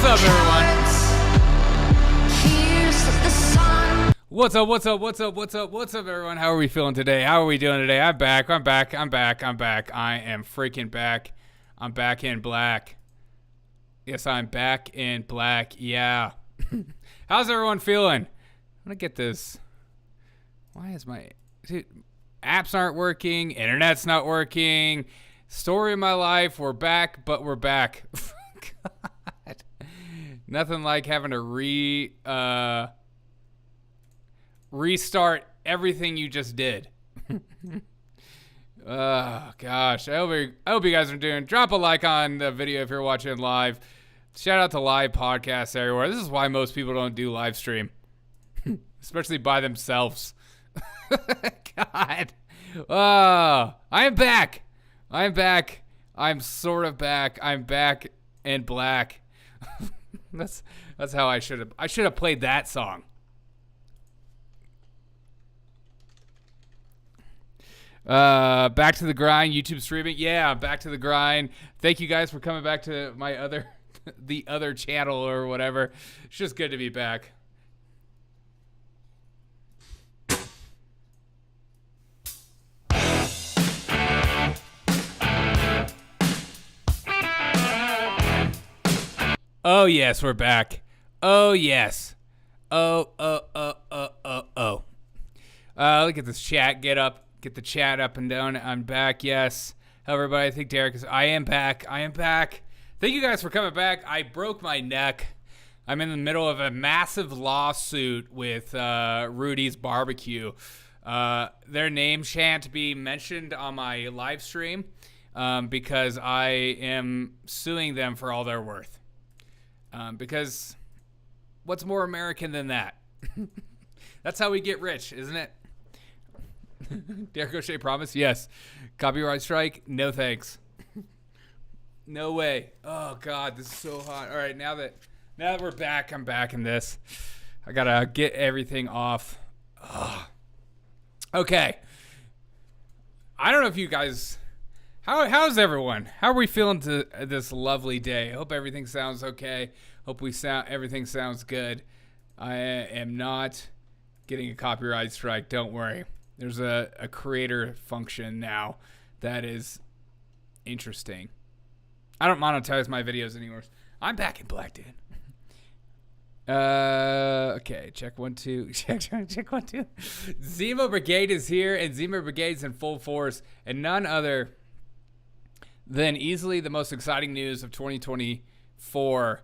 up, everyone? What's up, everyone? How are we feeling today? How are we doing today? I'm back. I am freaking back. I'm back in black. Yes, I'm back in black. Yeah. How's everyone feeling? I'm gonna get this. Why is my... Dude, apps aren't working. Internet's not working. Story of my life. We're back, but we're back. God. Nothing like having to restart everything you just did. Oh, gosh. I hope you guys are doing. Drop a like on the video if you're watching live. Shout out to live podcasts everywhere. This is why most people don't do live stream. Especially by themselves. God. Oh, I am back. I'm sort of back. I'm back in black. That's how I should have played that song. Back to the grind. YouTube streaming. Yeah, back to the grind. Thank you guys for coming back to my the other channel or whatever. It's just good to be back. Oh, yes, we're back. Oh, yes. Oh. Look at this chat. Get the chat up and down. I'm back, yes. Hello, everybody. I think Derek is... I am back. Thank you guys for coming back. I broke my neck. I'm in the middle of a massive lawsuit with Rudy's Barbecue. Their name shan't be mentioned on my live stream because I am suing them for all they're worth. Because what's more American than that? That's how we get rich, isn't it? Derek O'Shea promise? Yes. Copyright strike? No thanks. No way. Oh, God, this is so hot. All right, now that we're back, I'm back in this. I got to get everything off. Ugh. Okay. I don't know if you guys... How's everyone? How are we feeling to this lovely day? I hope everything sounds okay. Hope everything sounds good. I am not getting a copyright strike. Don't worry. There's a creator function now that is interesting. I don't monetize my videos anymore. I'm back in black, dude. Okay, check 1 2. Check 1 2. Zemo Brigade is here, and Zemo Brigade's in full force, and none other than easily the most exciting news of 2024.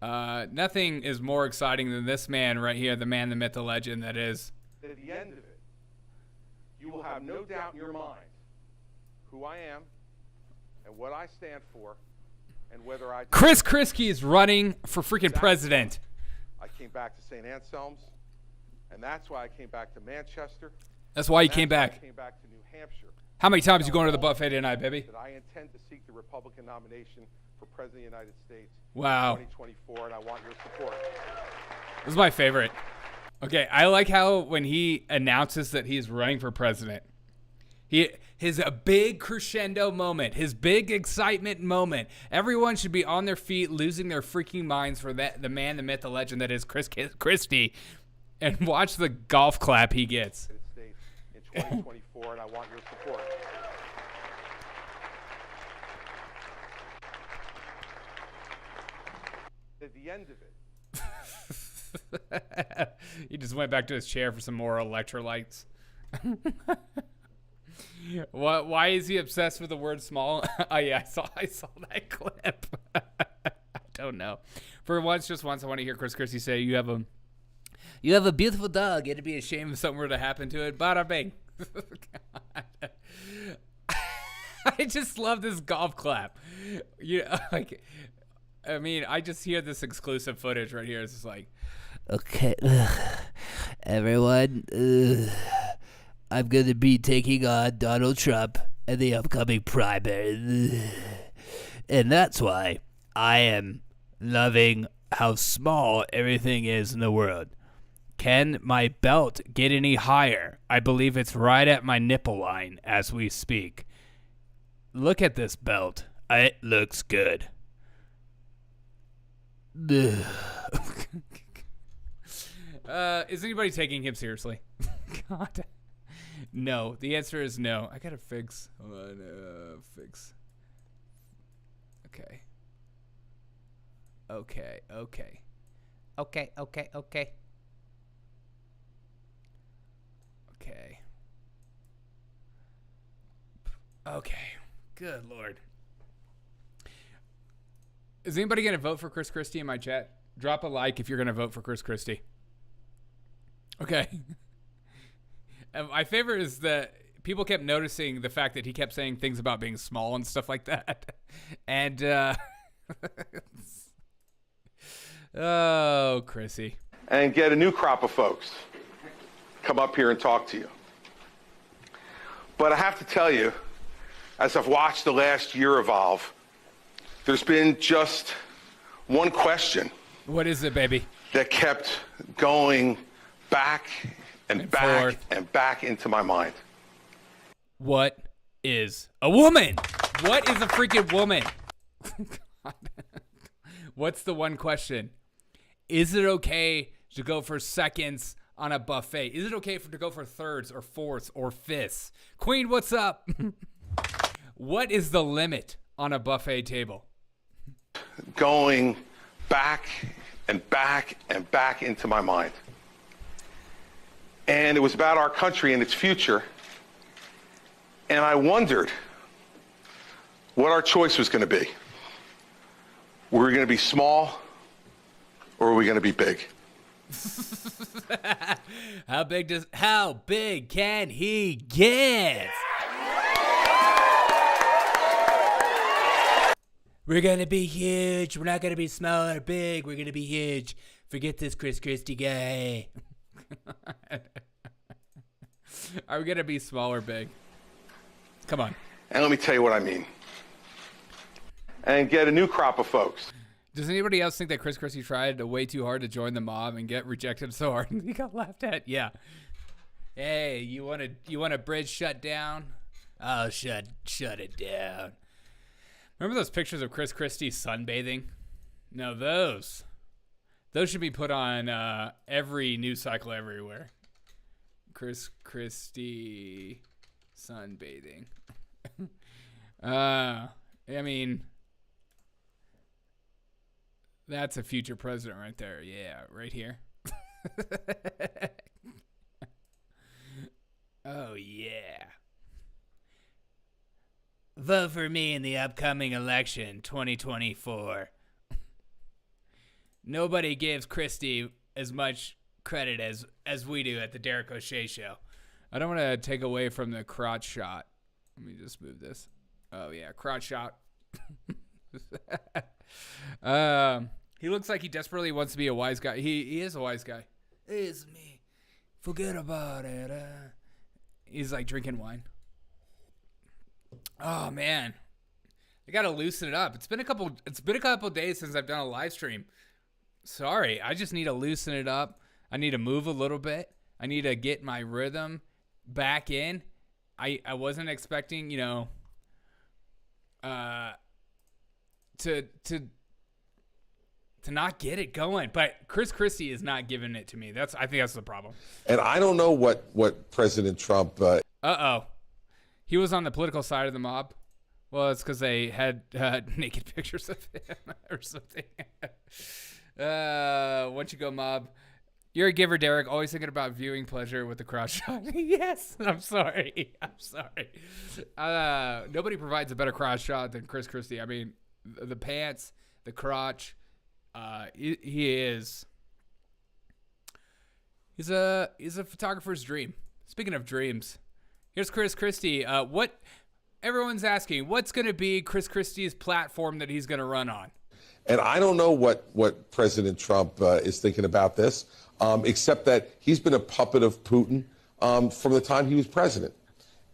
Nothing is more exciting than this man right here, the man, the myth, the legend that is. At the end of it, you will have no doubt in your mind who I am and what I stand for and whether I... Chris Christie is running for freaking president. I came back to St. Anselm's, and that's why I came back to Manchester. That's why you came back. I came back to New Hampshire. How many times are you going to the buffet tonight, baby? That I intend to seek the Republican nomination for President of the United States wow. in 2024, and I want your support. This is my favorite. Okay, I like how when he announces that he's running for president, his big crescendo moment, his big excitement moment. Everyone should be on their feet, losing their freaking minds for the man, the myth, the legend that is Chris Christie, and watch the golf clap he gets. In 2024, and I want your support. At the end of it. He just went back to his chair for some more electrolytes. What? Why is he obsessed with the word small? Oh yeah, I saw that clip. I don't know. For once, just once, I want to hear Chris Christie say, "You have a beautiful dog. It'd be a shame if something were to happen to it." Bada bing. I just love this golf clap. I mean, I just hear this exclusive footage right here. It's just like, okay, everyone, I'm going to be taking on Donald Trump in the upcoming primary. And that's why I am loving how small everything is in the world. Can my belt get any higher? I believe it's right at my nipple line as we speak. Look at this belt. It looks good. Is anybody taking him seriously? God. No. The answer is no. I gotta fix. Hold on. Fix. Okay. Okay. Good Lord. Is anybody going to vote for Chris Christie in my chat? Drop a like if you're going to vote for Chris Christie. Okay. My favorite is that people kept noticing the fact that he kept saying things about being small and stuff like that. And, oh, Chrissy. And get a new crop of folks come up here and talk to you. But I have to tell you, as I've watched the last year evolve, there's been just one question. What is it, baby? That kept going back and back forth. and back into my mind. What is a woman? What is a freaking woman? What's the one question? Is it okay to go for seconds on a buffet? Is it okay to go for thirds or fourths or fifths? Queen, what's up? What is the limit on a buffet table? Going back and back and back into my mind. And it was about our country and its future. And I wondered what our choice was going to be. Were we going to be small or were we going to be big? How big can he get? We're gonna be huge. We're not gonna be small or big. We're gonna be huge. Forget this Chris Christie guy. Are we gonna be small or big? Come on. And let me tell you what I mean. And get a new crop of folks. Does anybody else think that Chris Christie tried way too hard to join the mob and get rejected so hard he got laughed at? Yeah. Hey, you want a bridge shut down? Oh, shut it down. Remember those pictures of Chris Christie sunbathing? No, those should be put on every news cycle everywhere. Chris Christie sunbathing. I mean, that's a future president right there. Yeah, right here. Oh, yeah. Vote for me in the upcoming election, 2024. Nobody gives Christie as much credit as we do at the Derek O'Shea Show. I don't want to take away from the crotch shot. Let me just move this. Oh, yeah, crotch shot. He looks like he desperately wants to be a wise guy. He is a wise guy. It's me. Forget about it. He's like drinking wine. Oh man, I gotta loosen it up. It's been a couple days since I've done a live stream. Sorry, I just need to loosen it up. I need to move a little bit. I need to get my rhythm back in. I wasn't expecting, to not get it going, but Chris Christie is not giving it to me. I think that's the problem. And I don't know what President Trump. He was on the political side of the mob. Well, it's because they had naked pictures of him or something. Once you go mob, you're a giver, Derek. Always thinking about viewing pleasure with the crotch shot. Yes, I'm sorry. Nobody provides a better crotch shot than Chris Christie. I mean, the pants, the crotch. He's a photographer's dream. Speaking of dreams, here's Chris Christie. What everyone's asking, what's going to be Chris Christie's platform that he's going to run on? And I don't know what President Trump is thinking about this, except that he's been a puppet of Putin from the time he was president.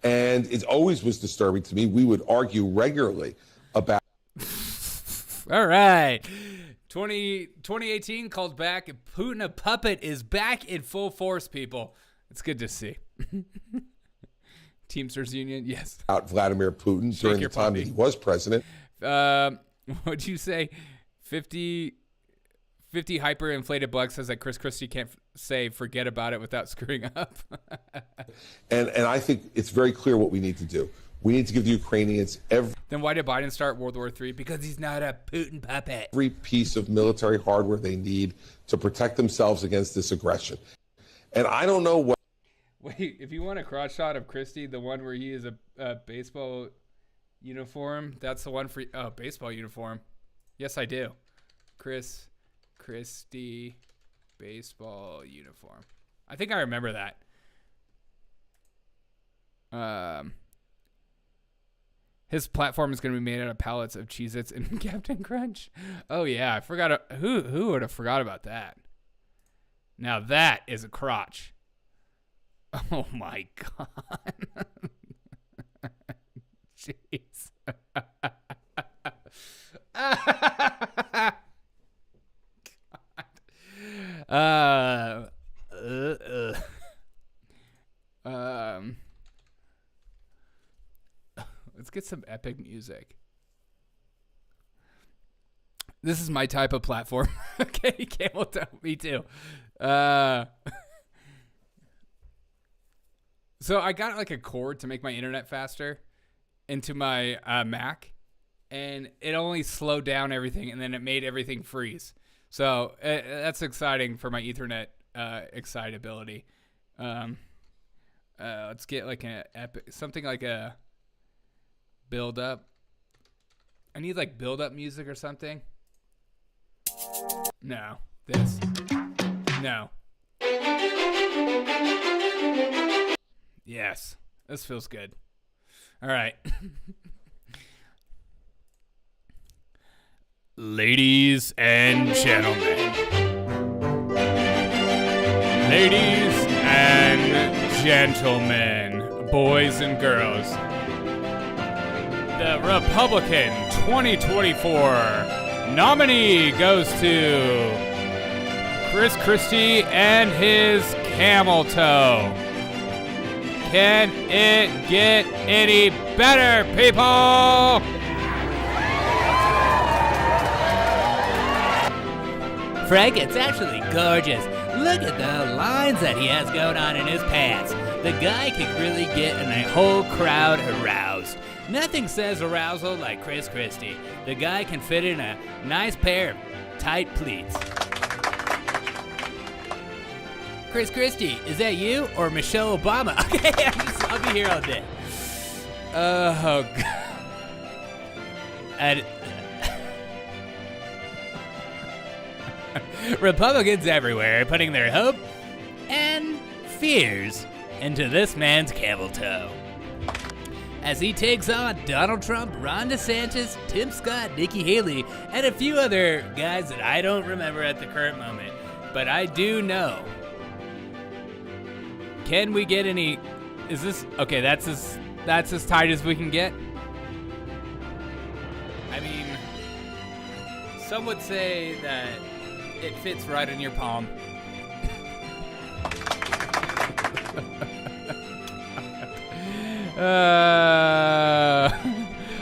And it always was disturbing to me. We would argue regularly about. All right. 2018 called back. Putin a puppet is back in full force, people. It's good to see. Teamsters Union, yes. About Vladimir Putin Shake during your the time puppy. that he was president. What'd you say? 50 hyperinflated Bug says that Chris Christie can't say forget about it without screwing up. And I think it's very clear what we need to do. We need to give the Ukrainians Then why did Biden start World War III? Because he's not a Putin puppet. every piece of military hardware they need to protect themselves against this aggression. And I don't know what. Wait, if you want a crotch shot of Christie, the one where he is a baseball uniform, that's the one for baseball uniform. Yes, I do. Chris Christie baseball uniform. I think I remember that. His platform is going to be made out of pallets of Cheez-Its and Captain Crunch. Oh yeah, I forgot. Who would have forgot about that? Now that is a crotch. Oh my god. Jeez. Let's get some epic music. This is my type of platform. Okay, Camel Toe, me too. So I got like a cord to make my internet faster into my Mac, and it only slowed down everything, and then it made everything freeze. So that's exciting for my Ethernet excitability. Let's get like something like a build up. I need like build up music or something. No, this. No. Yes, this feels good. All right. Ladies and gentlemen. Ladies and gentlemen, boys and girls. The Republican 2024 nominee goes to Chris Christie and his camel toe. Can it get any better, people? Frank, it's actually gorgeous. Look at the lines that he has going on in his pants. The guy can really get a whole crowd aroused. Nothing says arousal like Chris Christie. The guy can fit in a nice pair of tight pleats. Chris Christie, is that you or Michelle Obama? Okay, I'll be here all day. Oh, God. Republicans everywhere putting their hope and fears into this man's camel toe as he takes on Donald Trump, Ron DeSantis, Tim Scott, Nikki Haley, and a few other guys that I don't remember at the current moment, but I do know. Can we get any? Is this okay? That's as tight as we can get. I mean, some would say that it fits right in your palm.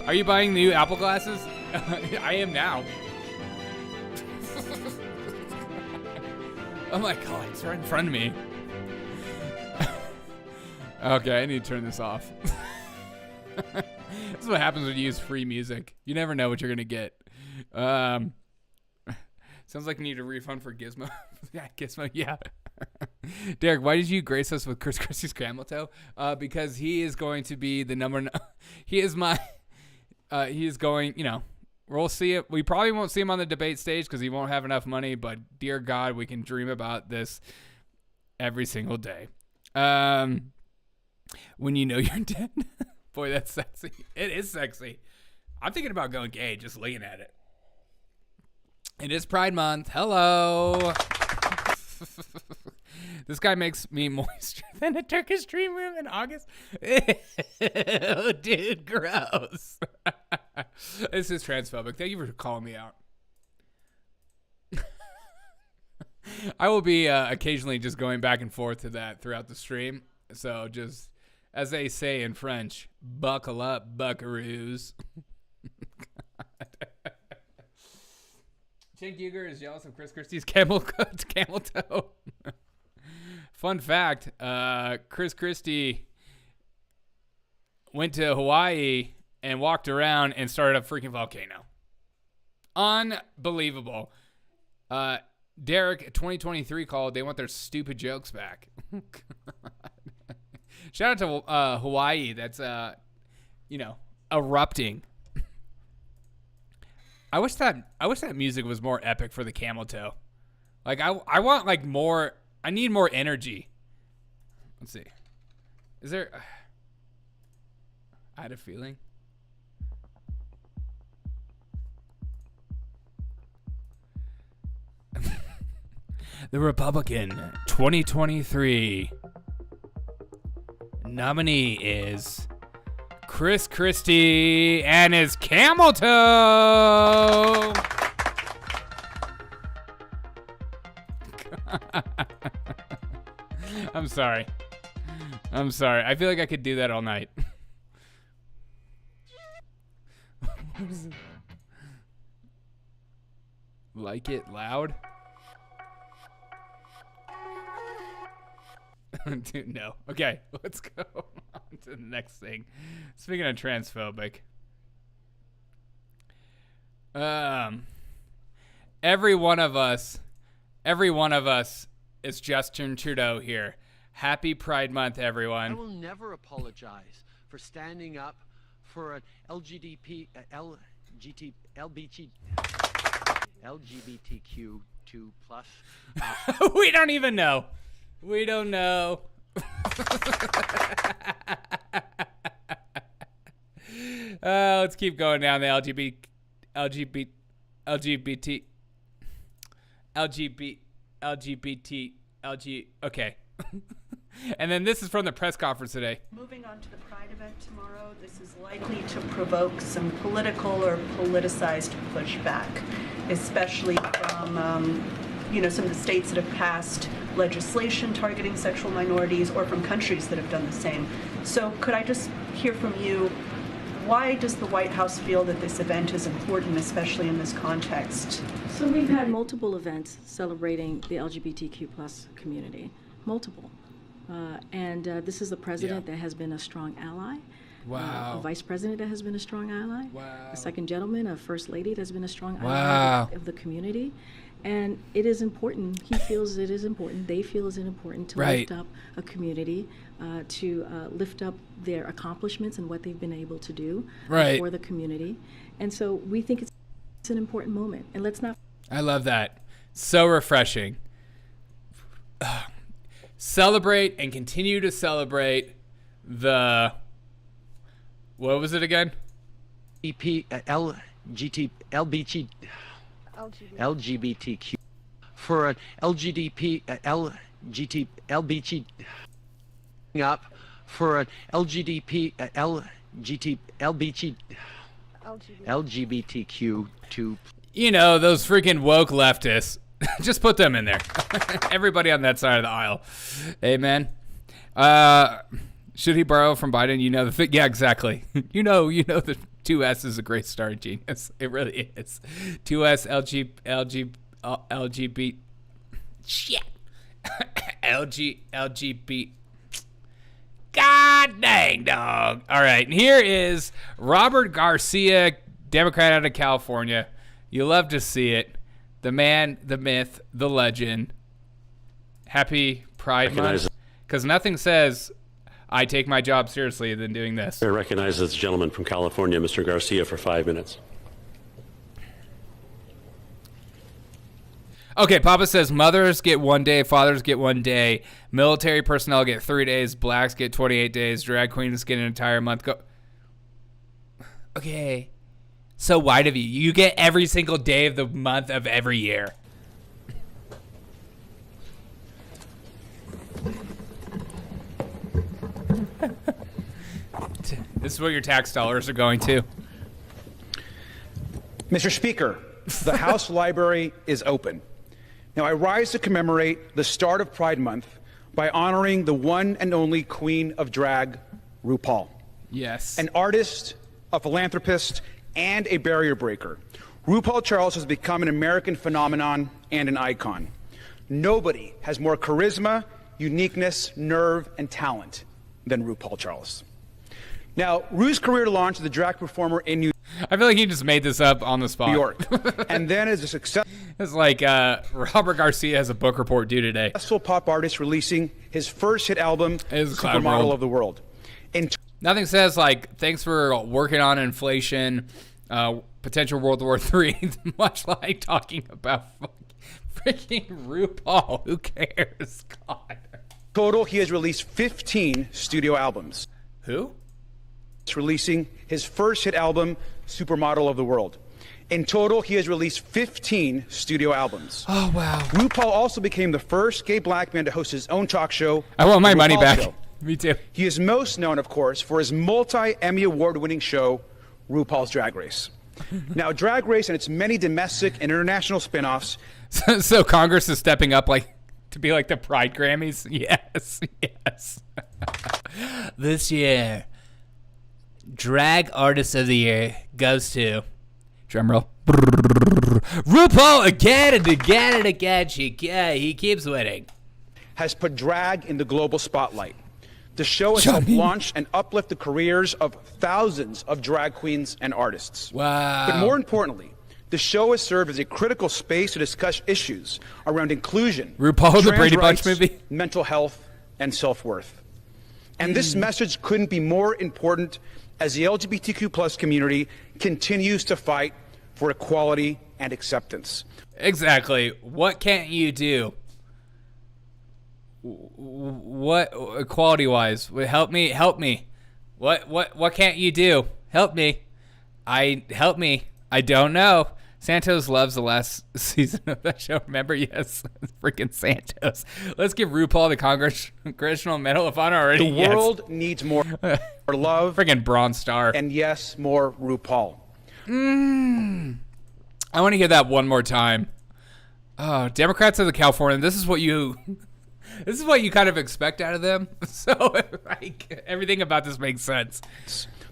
Are you buying new Apple glasses? I am now. Oh my god, it's right in front of me. Okay, I need to turn this off. This is what happens when you use free music. You never know what you're going to get. Sounds like you need a refund for Gizmo. Yeah, Gizmo, yeah. Derek, why did you grace us with Chris Christie's camel toe? Because he is going to be the number... he is my... he is going, we'll see it. We probably won't see him on the debate stage because he won't have enough money, but dear God, we can dream about this every single day. When you know you're dead. Boy, that's sexy. It is sexy. I'm thinking about going gay just looking at it. It is Pride Month. Hello. This guy makes me moister than a Turkish dream room in August. Oh, dude, gross. This is transphobic. Thank you for calling me out. I will be occasionally just going back and forth to that throughout the stream. So just, as they say in French, buckle up, buckaroos. Cenk Uygur is jealous of Chris Christie's camel toe. Fun fact, Chris Christie went to Hawaii and walked around and started a freaking volcano. Unbelievable. Derek, 2023 called. They want their stupid jokes back. Shout out to Hawaii. That's, erupting. I wish that music was more epic for the camel toe. Like I want like more. I need more energy. Let's see. Is there? I had a feeling. The Republican 2023 nominee is Chris Christie and his camel toe. I'm sorry. I feel like I could do that all night. Like it loud? Dude, no. Okay, let's go on to the next thing. Speaking of transphobic. Every one of us is Justin Trudeau here. Happy Pride Month, everyone. I will never apologize for standing up for an LGBTQ2+. We don't even know. We don't know. Let's keep going down the LGBT. Okay. And then this is from the press conference today. Moving on to the Pride event tomorrow, this is likely to provoke some political or politicized pushback, especially from some of the states that have passed legislation targeting sexual minorities or from countries that have done the same. So could I just hear from you, why does the White House feel that this event is important, especially in this context? So we've had multiple events celebrating the LGBTQ plus community, multiple. And this is a president that has been a strong ally. Wow. A vice president that has been a strong ally. Wow. A second gentleman, a first lady that's been a strong Wow. ally of the community. And it is important. He feels it is important. They feel it's important to Right. lift up a community, to lift up their accomplishments and what they've been able to do Right. for the community. And so we think it's an important moment. And let's not. I love that. So refreshing. Celebrate and continue to celebrate the. What was it again? LGBTQ for an LGBTQ up for an LGBTQ2. You know, those freaking woke leftists. Just put them in there. Everybody on that side of the aisle. Amen. Should he borrow from Biden? You know the thing. Yeah, exactly. You know the 2S is a great start, genius. It really is. 2S LGBT shit. LGBT. God dang, dog. All right, and here is Robert Garcia, Democrat out of California. You love to see it. The man, the myth, the legend. Happy Pride Month. Because nothing says I take my job seriously than doing this. I recognize this gentleman from California, Mr. Garcia, for 5 minutes. Okay, Papa says mothers get 1 day, fathers get 1 day, military personnel get 3 days, blacks get 28 days, drag queens get an entire month. Go. Okay. So white of you. You get every single day of the month of every year. This is what your tax dollars are going to. Mr. Speaker, the House Library is open. Now, I rise to commemorate the start of Pride Month by honoring the one and only queen of drag, RuPaul. Yes. An artist, a philanthropist, and a barrier breaker. RuPaul Charles has become an American phenomenon and an icon. Nobody has more charisma, uniqueness, nerve, and talent than RuPaul Charles. Now, Ru's career launched as a drag performer in New I feel like he just made this up on the spot. York, and then as a successful It's like Robert Garcia has a book report due today. pop artist releasing his first hit album, Supermodel of the World. Nothing says like, thanks for working on inflation, potential World War III, much like talking about freaking RuPaul. Who cares? God. Total, he has released 15 studio albums. Who? Releasing his first hit album, Supermodel of the World. In total, he has released 15 studio albums. Oh, wow. RuPaul also became the first gay black man to host his own talk show. I want my money RuPaul back. Show. Me too. He is most known, of course, for his multi-Emmy award-winning show, RuPaul's Drag Race. Now, Drag Race and its many domestic and international spin-offs. So Congress is stepping up like to be like the Pride Grammys? Yes, yes. This year, Drag Artist of the Year goes to drumroll. RuPaul again and again and again. He keeps winning. Has put drag in the global spotlight. The show has helped launch and uplift the careers of thousands of drag queens and artists. Wow. But more importantly, the show has served as a critical space to discuss issues around inclusion, RuPaul, the trans Brady Bunch rights, movie, mental health, and self-worth. And this message couldn't be more important as the LGBTQ plus community continues to fight for equality and acceptance. Exactly. What can't you do? What equality-wise? Help me. What can't you do? Help me. I don't know. Santos loves the last season of that show. Remember? Yes. Freaking Santos. Let's give RuPaul the Congressional Medal of Honor already. The world needs more love. Freaking Bronze Star. And yes, more RuPaul. I want to hear that one more time. Oh, Democrats of the California, this is what you kind of expect out of them. So like everything about this makes sense.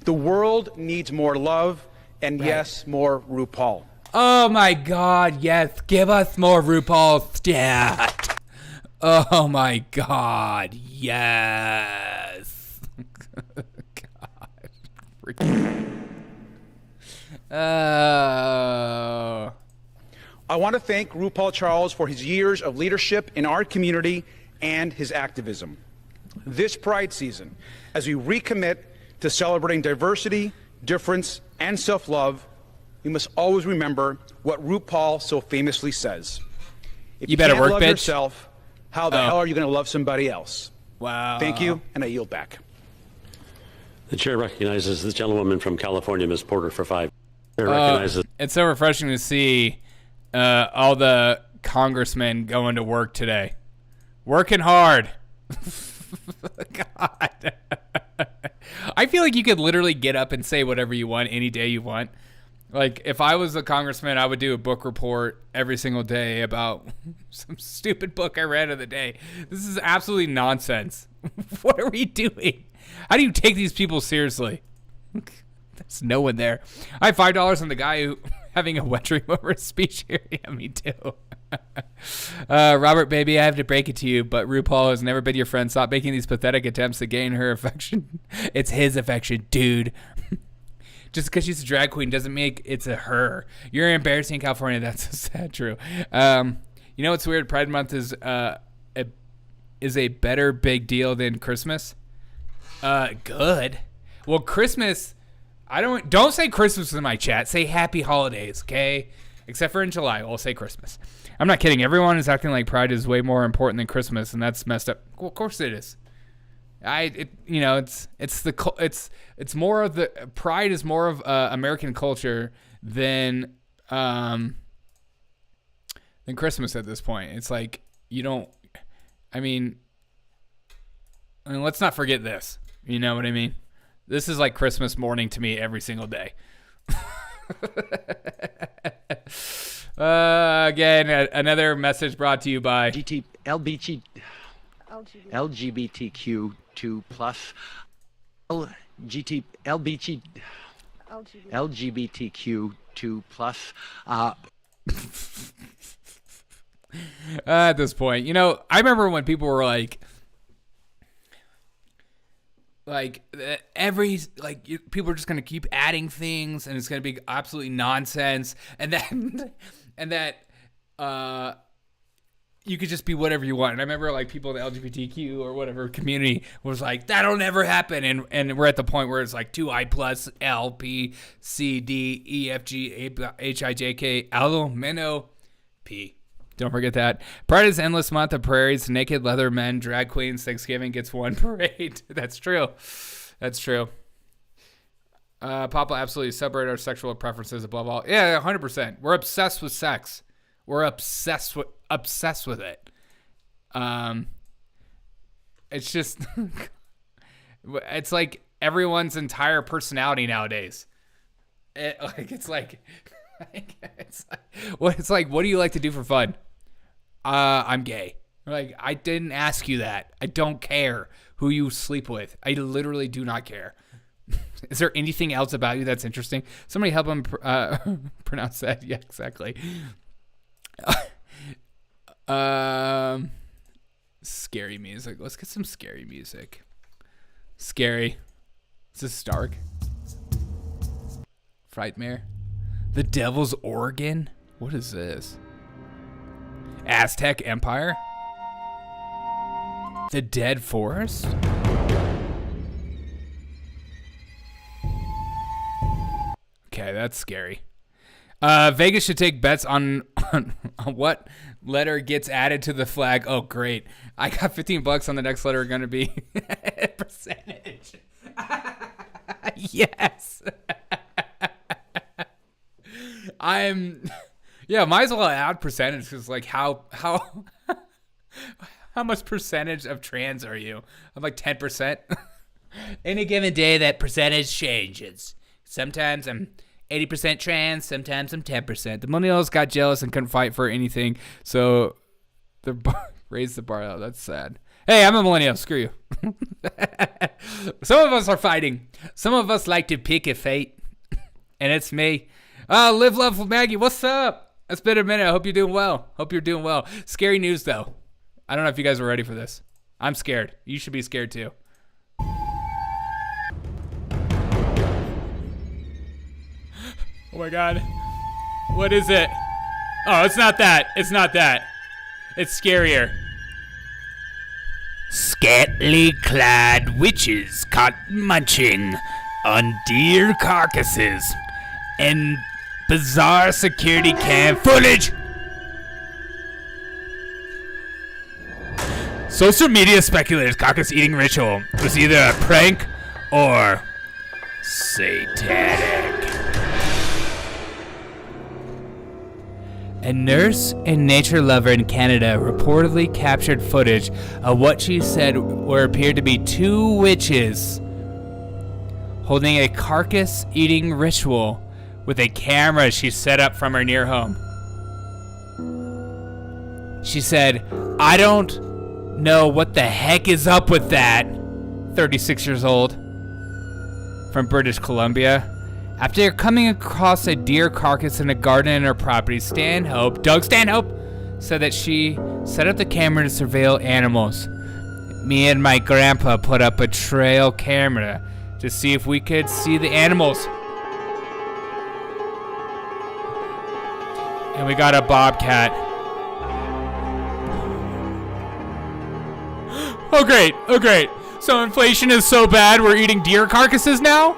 The world needs more love and yes, more RuPaul. Oh my God, yes. Give us more RuPaul stat. Oh my God, yes. God. Freaking. Oh. I want to thank RuPaul Charles for his years of leadership in our community and his activism. This Pride season, as we recommit to celebrating diversity, difference, and self-love, we must always remember what RuPaul so famously says. If you better can't work, love bitch. yourself, how the hell are you going to love somebody else? Wow. Thank you, and I yield back. The chair recognizes the gentlewoman from California, Ms. Porter, for 5. Chair recognizes. It's so refreshing to see all the congressmen going to work today. Working hard. God. I feel like you could literally get up and say whatever you want any day you want. Like, if I was a congressman, I would do a book report every single day about some stupid book I read of the day. This is absolutely nonsense. What are we doing? How do you take these people seriously? There's no one there. I have $5 on the guy who having a wet dream over a speech here. Yeah, me too. Robert, baby, I have to break it to you, but RuPaul has never been your friend. Stop making these pathetic attempts to gain her affection. It's his affection, dude. Just because she's a drag queen doesn't make it's a her. You're embarrassing California. That's so sad. True. You know what's weird? Pride Month is a better big deal than Christmas. Good. Well, Christmas. Don't say Christmas in my chat. Say Happy Holidays, okay? Except for in July, we'll say Christmas. I'm not kidding. Everyone is acting like Pride is way more important than Christmas, and that's messed up. Well, of course it is. It's more of the Pride is more of American culture than Christmas at this point. It's like let's not forget this. You know what I mean? This is like Christmas morning to me every single day. Again, another message brought to you by LGBTQ2+. LGBTQ2+. At this point, I remember when people were people are just gonna keep adding things, and it's gonna be absolutely nonsense, and that you could just be whatever you want. And I remember people in the LGBTQ or whatever community was like, that'll never happen. And we're at the point where it's like 2I plus L P C D E F G H I J K L M N O P. Don't forget that. Pride is endless month of prairies, naked leather men, drag queens. Thanksgiving gets one parade. That's true. That's true. Papa absolutely separate our sexual preferences above all. Yeah, 100%. We're obsessed with sex. We're obsessed with it. It's just, it's like everyone's entire personality nowadays. It's like, what do you like to do for fun? I'm gay. I didn't ask you that. I don't care who you sleep with. I literally do not care. Is there anything else about you that's interesting? Somebody help him pronounce that. Yeah, exactly. Scary music. Let's get some scary music. Scary. Is this Stark? Frightmare. The Devil's Organ? What is this? Aztec Empire? The Dead Forest? Okay, that's scary. Vegas should take bets on what letter gets added to the flag. Oh, great. I got $15 on the next letter going to be percentage. Yes. Might as well add percentage, because how much percentage of trans are you? I'm 10%. Any given day, that percentage changes. Sometimes I'm 80% trans, sometimes I'm 10%. The millennials got jealous and couldn't fight for anything, so they raised the bar out. That's sad. Hey, I'm a millennial. Screw you. Some of us are fighting. Some of us like to pick a fight, and it's me. Live Love with Maggie. What's up? It's been a minute. I hope you're doing well. Scary news, though. I don't know if you guys are ready for this. I'm scared. You should be scared, too. Oh my God. What is it? Oh, it's not that. It's scarier. Scantily clad witches caught munching on deer carcasses and bizarre security cam footage. Social media speculators carcass eating ritual was either a prank or satanic. A nurse and nature lover in Canada reportedly captured footage of what she said appeared to be two witches holding a carcass-eating ritual with a camera she set up from her near home. She said, "I don't know what the heck is up with that," 36 years old, from British Columbia. After coming across a deer carcass in a garden in her property, Doug Stanhope, said that she set up the camera to surveil animals. Me and my grandpa put up a trail camera to see if we could see the animals. And we got a bobcat. Oh great. So inflation is so bad we're eating deer carcasses now?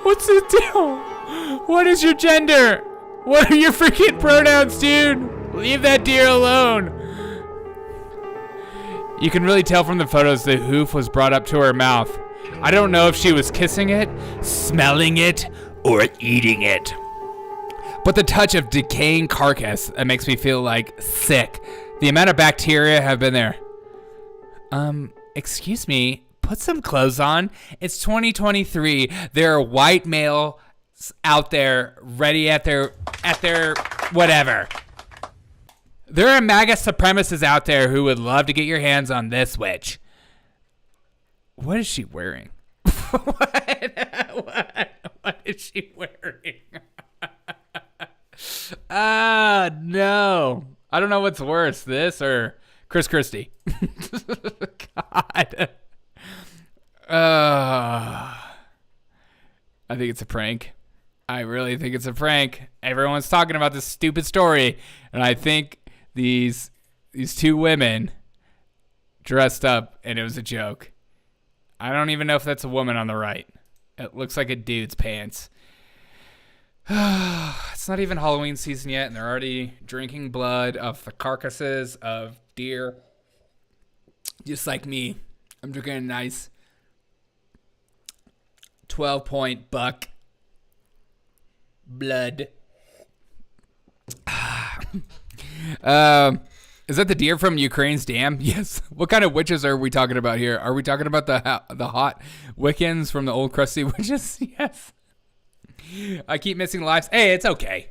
What's the deal? What is your gender? What are your freaking pronouns, dude? Leave that deer alone. You can really tell from the photos the hoof was brought up to her mouth. I don't know if she was kissing it, smelling it, or eating it. But the touch of decaying carcass that makes me feel sick. The amount of bacteria have been there. Excuse me. Put some clothes on. It's 2023. There are white males out there ready at their whatever. There are MAGA supremacists out there who would love to get your hands on this witch. What is she wearing? What is she wearing? No. I don't know what's worse, this or Chris Christie. God. I think it's a prank. I really think it's a prank. Everyone's talking about this stupid story, and I think these two women dressed up, and it was a joke. I don't even know if that's a woman on the right. It looks like a dude's pants. It's not even Halloween season yet, and they're already drinking blood of the carcasses of deer. Just like me. I'm drinking a nice 12-point buck blood. Is that the deer from Ukraine's dam? Yes. What kind of witches are we talking about here? Are we talking about the hot Wiccans from the old crusty witches? Yes. I keep missing lives. Hey, it's okay.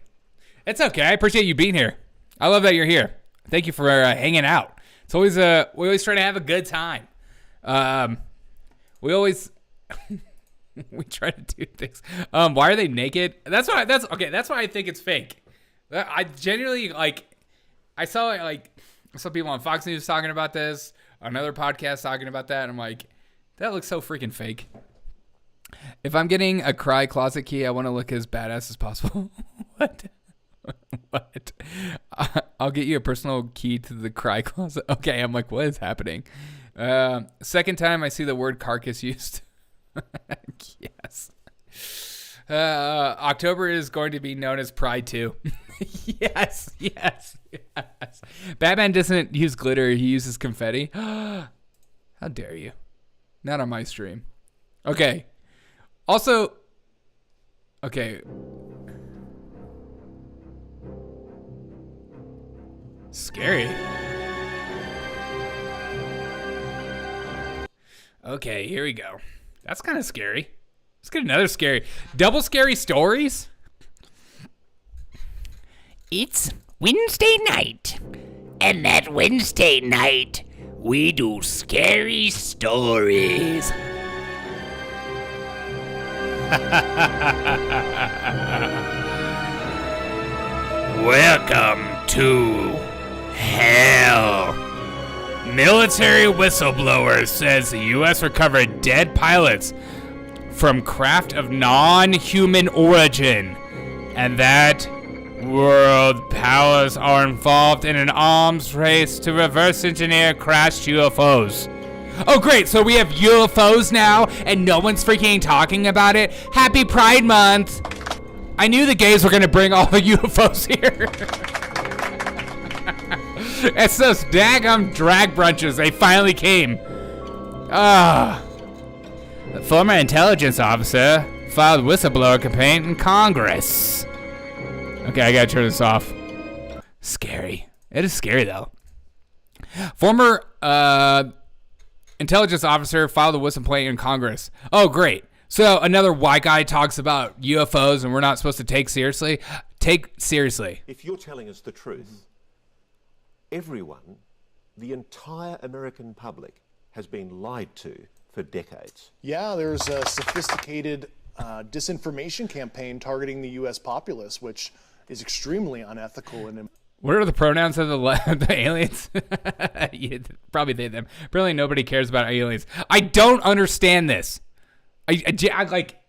It's okay. I appreciate you being here. I love that you're here. Thank you for hanging out. It's always we always try to have a good time. We always we try to do things. Why are they naked? That's why I think it's fake. I genuinely I saw some people on Fox News talking about this, another podcast talking about that, and I'm like, that looks so freaking fake. If I'm getting a cry closet key, I want to look as badass as possible. What? What? I'll get you a personal key to the cry closet. Okay, I'm like, what is happening? Second time I see the word carcass used. Yes. October is going to be known as Pride 2. Yes. Batman doesn't use glitter. He uses confetti. How dare you? Not on my stream. Okay. Also, okay. Scary. Okay, here we go. That's kind of scary. Let's get another scary. Double scary stories? It's Wednesday night. And that Wednesday night, we do scary stories. Welcome to hell. Military whistleblower says the U.S. recovered dead pilots from craft of non-human origin, and that world powers are involved in an arms race to reverse engineer crashed UFOs. Oh great, so we have UFOs now and no one's freaking talking about it? Happy Pride Month! I knew the gays were gonna bring all the UFOs here. It's those daggum drag brunches, they finally came. A former intelligence officer filed whistleblower complaint in Congress. Okay, I gotta turn this off. Scary. It is scary though. Former intelligence officer filed a whistle complaint in Congress. Oh, great. So another white guy talks about UFOs and we're not supposed to take seriously. Take seriously. If you're telling us the truth, everyone, the entire American public, has been lied to for decades. Yeah, there's a sophisticated disinformation campaign targeting the U.S. populace, which is extremely unethical and. What are the pronouns of the aliens? Probably they, them. Apparently nobody cares about aliens. I don't understand this. I like...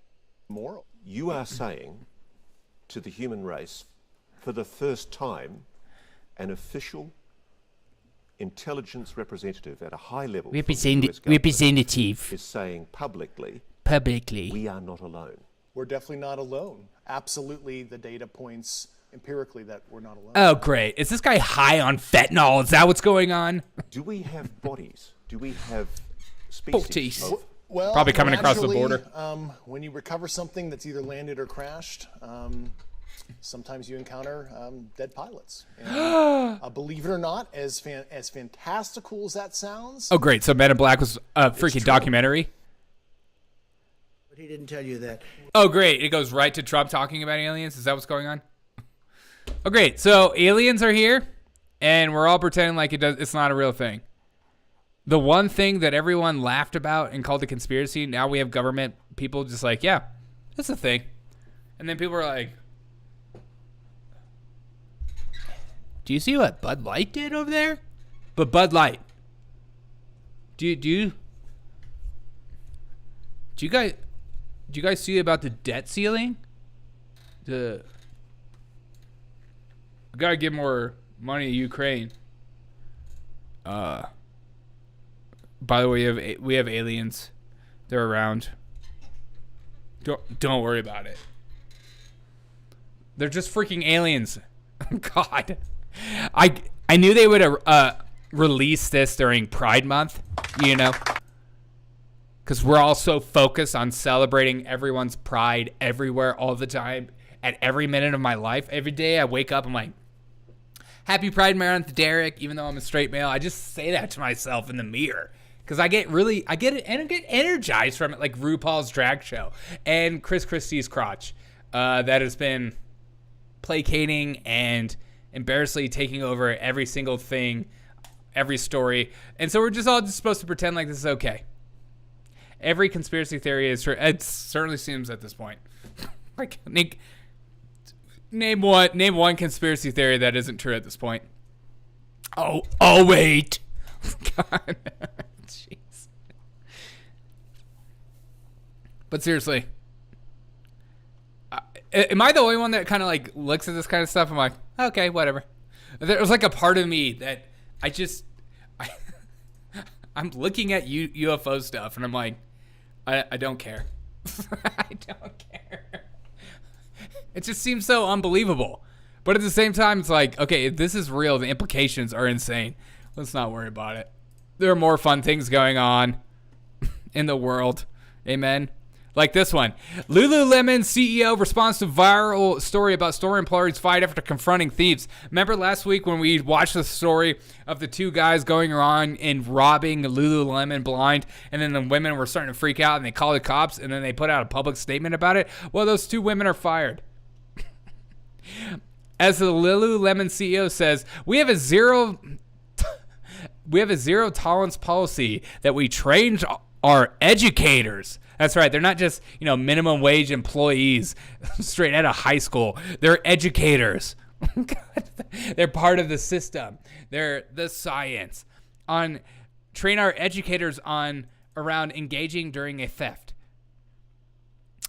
Moral. You are saying to the human race, for the first time, an official intelligence representative at a high level representative is saying publicly, we are not alone. We're definitely not alone. Absolutely, the data points empirically that we're not alone. Oh, great. Is this guy high on fentanyl? Is that what's going on? Do we have bodies? Do we have species? Well, probably coming across the border. When you recover something that's either landed or crashed, sometimes you encounter dead pilots. And, believe it or not, as fantastical as that sounds. Oh, great. So Men in Black was a freaking documentary? But he didn't tell you that. Oh, great. It goes right to Trump talking about aliens? Is that what's going on? Oh, great. So aliens are here, and we're all pretending like it's not a real thing. the one thing that everyone laughed about and called a conspiracy, now we have government people just like, yeah, that's a thing. And then people are like, do you see what Bud Light did over there? But Bud Light. Do you guys see about the debt ceiling? We gotta give more money to Ukraine. By the way, we have aliens. They're around. Don't worry about it. They're just freaking aliens. God, I knew they would release this during Pride Month, you know, because we're all so focused on celebrating everyone's pride everywhere all the time at every minute of my life. Every day I wake up, I'm like, Happy Pride Month, Derek. Even though I'm a straight male, I just say that to myself in the mirror because I get energized from it, like RuPaul's drag show and Chris Christie's crotch that has been placating and embarrassingly taking over every single thing, every story. And so we're just all supposed to pretend like this is okay. Every conspiracy theory is true. It certainly seems at this point. Like, name one conspiracy theory that isn't true at this point. Oh wait. God. Jeez. But seriously, am I the only one that kind of like looks at this kind of stuff? I'm like, okay, whatever. There was like a part of me that I'm looking at UFO stuff and I'm like, I don't care. I don't care. It just seems so unbelievable. But at the same time, it's like, okay, if this is real, the implications are insane. Let's not worry about it. There are more fun things going on in the world. Amen. Like this one. Lululemon CEO responds to viral story about store employees fight after confronting thieves. Remember last week when we watched the story of the two guys going around and robbing Lululemon blind, and then the women were starting to freak out and they called the cops and then they put out a public statement about it? Well, those two women are fired. As the Lululemon CEO says, we have a zero tolerance policy that we trained our educators. That's right. They're not just, minimum wage employees straight out of high school. They're educators. They're part of the system. They're the science. Train our educators around engaging during a theft.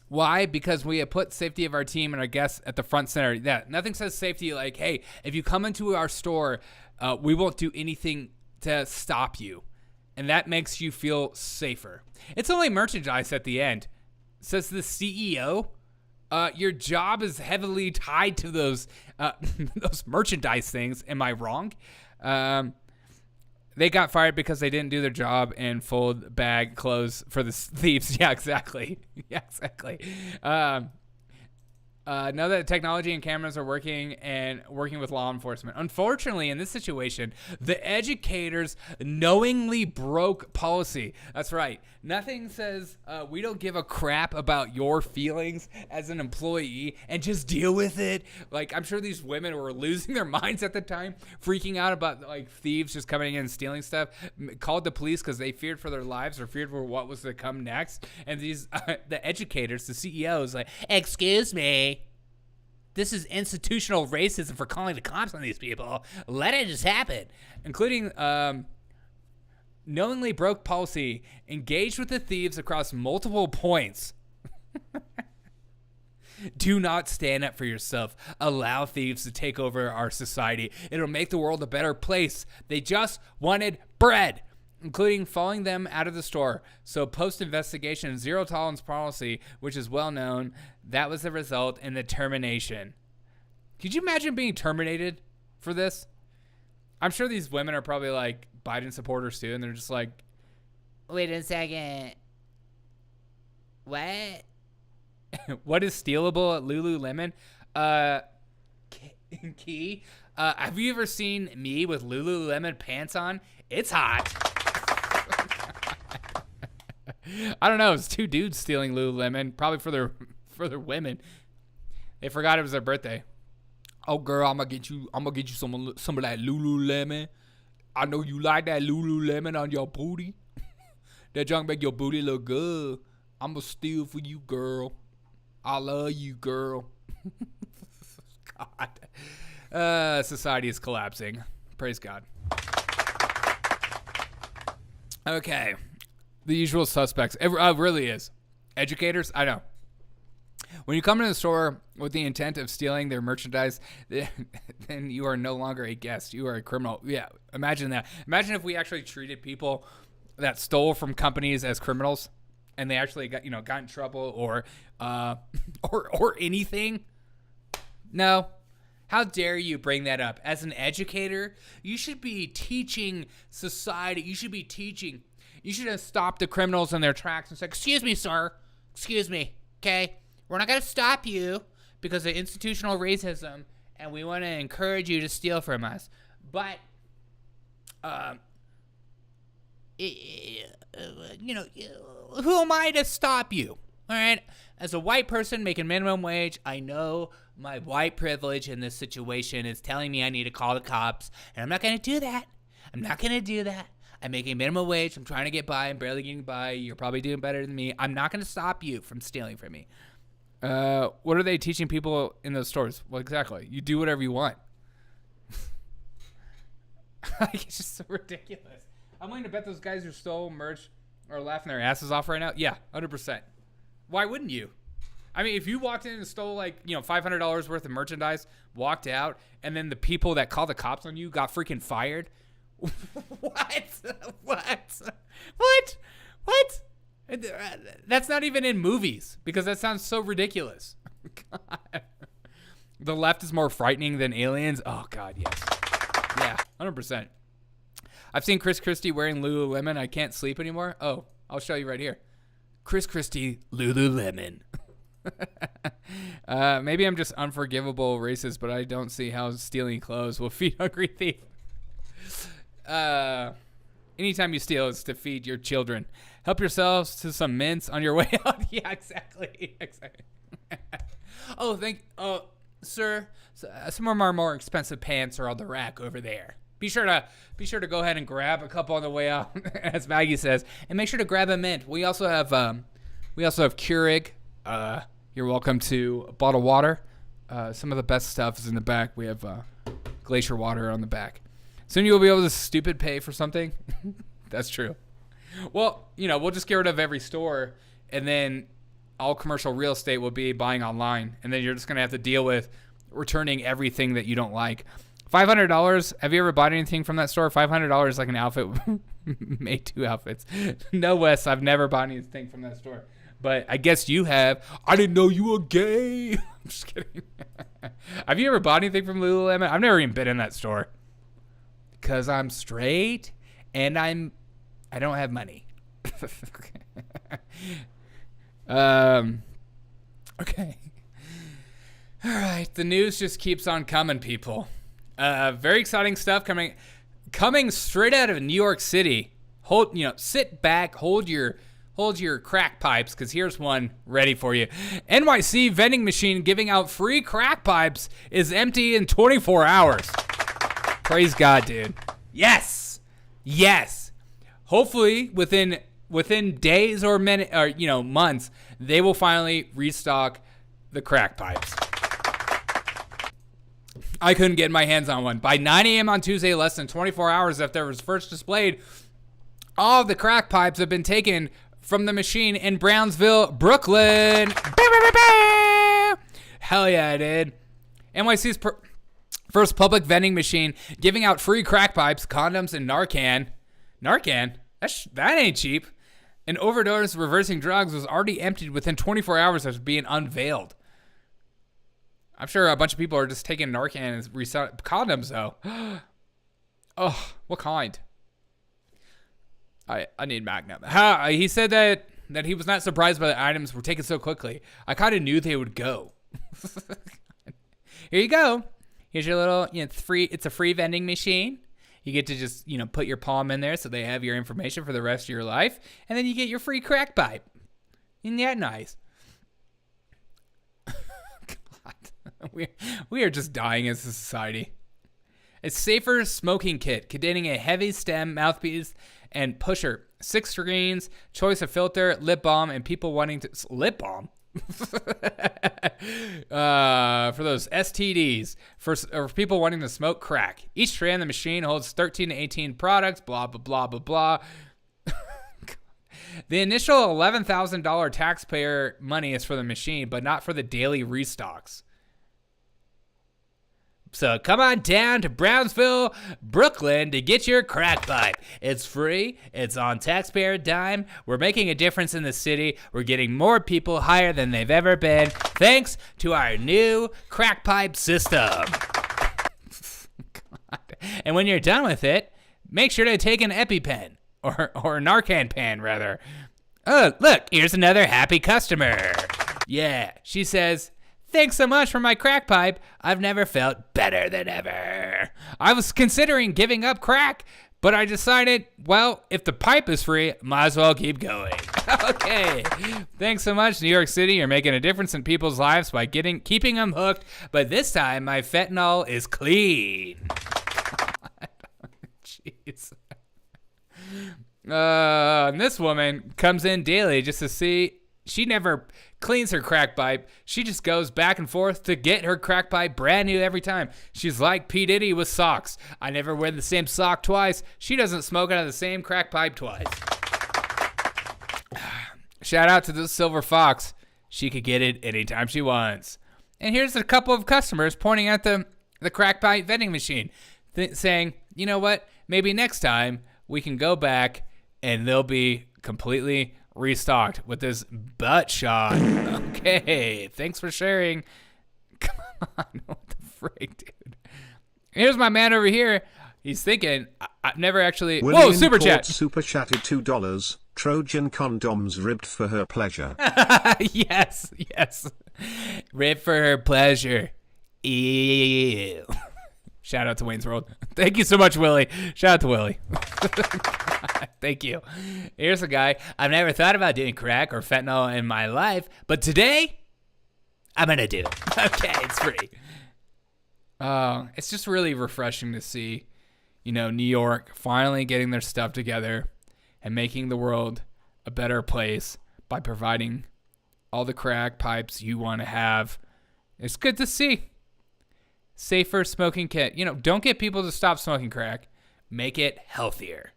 Why? Because we have put safety of our team and our guests at the front center. Yeah, nothing says safety like, hey, if you come into our store, we won't do anything to stop you. And that makes you feel safer. It's only merchandise at the end. Says the CEO. Your job is heavily tied to those merchandise things. Am I wrong? They got fired because they didn't do their job and fold bag clothes for the thieves. Yeah, exactly. Yeah, exactly. Know that technology and cameras are working with law enforcement. Unfortunately, in this situation, the educators knowingly broke policy. That's right. Nothing says we don't give a crap about your feelings as an employee and just deal with it. Like, I'm sure these women were losing their minds at the time, freaking out about like thieves just coming in and stealing stuff. Called the police because they feared for their lives or feared for what was to come next. And these the educators, the CEOs, like, excuse me. This is institutional racism for calling the cops on these people. Let it just happen. Including knowingly broke policy, engaged with the thieves across multiple points. Do not stand up for yourself. Allow thieves to take over our society. It'll make the world a better place. They just wanted bread, including following them out of the store. So post-investigation, zero tolerance policy, which is well known, that was the result in the termination. Could you imagine being terminated for this? I'm sure these women are probably like Biden supporters too, and they're just like, wait a second. What? What is stealable at Lululemon? Key? Have you ever seen me with Lululemon pants on? It's hot. I don't know. It's two dudes stealing Lululemon, probably for their women. They forgot it was their birthday. Oh, girl, I'm gonna get you some of that Lululemon. I know you like that Lululemon on your booty. That junk make your booty look good. I'm going to steal for you, girl. I love you, girl. God. Society is collapsing. Praise God. Okay. The usual suspects. It really is. Educators, I know. When you come into the store with the intent of stealing their merchandise, then you are no longer a guest. You are a criminal. Yeah, imagine that. Imagine if we actually treated people that stole from companies as criminals, and they actually got in trouble or anything. No. How dare you bring that up? As an educator, you should be teaching society. You should have stopped the criminals in their tracks and said, "Excuse me, sir. Excuse me. Okay? We're not going to stop you because of institutional racism, and we want to encourage you to steal from us. But, who am I to stop you? All right? As a white person making minimum wage, I know my white privilege in this situation is telling me I need to call the cops, and I'm not going to do that. I'm making minimum wage. I'm trying to get by. I'm barely getting by. You're probably doing better than me. I'm not going to stop you from stealing from me." What are they teaching people in those stores? Well, exactly. You do whatever you want. It's just so ridiculous. I'm willing to bet those guys who stole merch are laughing their asses off right now. Yeah, 100%. Why wouldn't you? I mean, if you walked in and stole $500 worth of merchandise, walked out, and then the people that called the cops on you got freaking fired. What? That's not even in movies because that sounds so ridiculous. God. The left is more frightening than aliens. Oh, God, yes. Yeah, 100%. I've seen Chris Christie wearing Lululemon. I can't sleep anymore. Oh, I'll show you right here. Chris Christie, Lululemon. Maybe I'm just unforgivable racist, but I don't see how stealing clothes will feed hungry thieves. Anytime you steal, it's to feed your children. Help yourselves to some mints on your way out. Yeah, exactly. Sir, some of our more expensive pants are on the rack over there. Be sure to go ahead and grab a couple on the way out, as Maggie says, and make sure to grab a mint. We also have Keurig. You're welcome to a bottle of water. Some of the best stuff is in the back. We have glacier water on the back. Soon you'll be able to stupid pay for something. That's true. Well, we'll just get rid of every store, and then all commercial real estate will be buying online, and then you're just going to have to deal with returning everything that you don't like. $500. Have you ever bought anything from that store? $500 like an outfit. Made 2 outfits. No, Wes, I've never bought anything from that store. But I guess you have. I didn't know you were gay. I'm just kidding. Have you ever bought anything from Lululemon? I've never even been in that store. Because I'm straight and I don't have money. Okay. All right. The news just keeps on coming, people. Very exciting stuff coming straight out of New York City. Sit back, hold your crack pipes, because here's one ready for you. NYC vending machine giving out free crack pipes is empty in 24 hours. Praise God, dude. Yes. Hopefully within days or minutes or months, they will finally restock the crack pipes. I couldn't get my hands on one. By 9 a.m. on Tuesday, less than 24 hours after it was first displayed, all of the crack pipes have been taken from the machine in Brownsville, Brooklyn. Hell yeah, I did. NYC's first public vending machine giving out free crack pipes, condoms, and Narcan. Narcan? That ain't cheap. An overdose reversing drugs was already emptied within 24 hours of being unveiled. I'm sure a bunch of people are just taking Narcan and condoms, though. Oh, what kind? I need Magnum. He said that he was not surprised by the items were taken so quickly. I kind of knew they would go. Here you go. Here's your little, it's free. It's a free vending machine. You get to just, put your palm in there so they have your information for the rest of your life. And then you get your free crack pipe. Isn't that nice? God. We are just dying as a society. A safer smoking kit containing a heavy stem mouthpiece and pusher, 6 screens, choice of filter, lip balm, and people wanting to lip balm. For those STDs, for people wanting to smoke crack. Each strand of the machine holds 13 to 18 products. Blah blah blah blah blah. The initial $11,000 taxpayer money is for the machine, but not for the daily restocks. So come on down to Brownsville, Brooklyn to get your crack pipe. It's free. It's on taxpayer dime. We're making a difference in the city. We're getting more people higher than they've ever been, thanks to our new crack pipe system. God. And when you're done with it, make sure to take an EpiPen. Or Narcan pen, rather. Oh, look, here's another happy customer. Yeah, she says, thanks so much for my crack pipe. I've never felt better than ever. I was considering giving up crack, but I decided, well, if the pipe is free, might as well keep going. Okay. Thanks so much, New York City. You're making a difference in people's lives by keeping them hooked, but this time my fentanyl is clean. Jeez. And this woman comes in daily just to see. She never cleans her crack pipe. She just goes back and forth to get her crack pipe brand new every time. She's like P. Diddy with socks. I never wear the same sock twice. She doesn't smoke out of the same crack pipe twice. Shout out to the Silver Fox. She could get it anytime she wants. And here's a couple of customers pointing at the crack pipe vending machine, saying, you know what? Maybe next time we can go back and they'll be completely restocked with this butt shot. Okay, thanks for sharing. Come on, what the frick, dude? Here's my man over here. He's thinking, I've never actually... William Whoa, super chat. Super chatted $2. Trojan condoms ribbed for her pleasure. Yes. Ribbed for her pleasure. Ew. Shout out to Wayne's World. Thank you so much, Willie. Shout out to Willie. Thank you. Here's a guy. I've never thought about doing crack or fentanyl in my life, but today, I'm going to do it. Okay, it's free. It's just really refreshing to see, New York finally getting their stuff together and making the world a better place by providing all the crack pipes you want to have. It's good to see. Safer smoking kit. Don't get people to stop smoking crack. Make it healthier.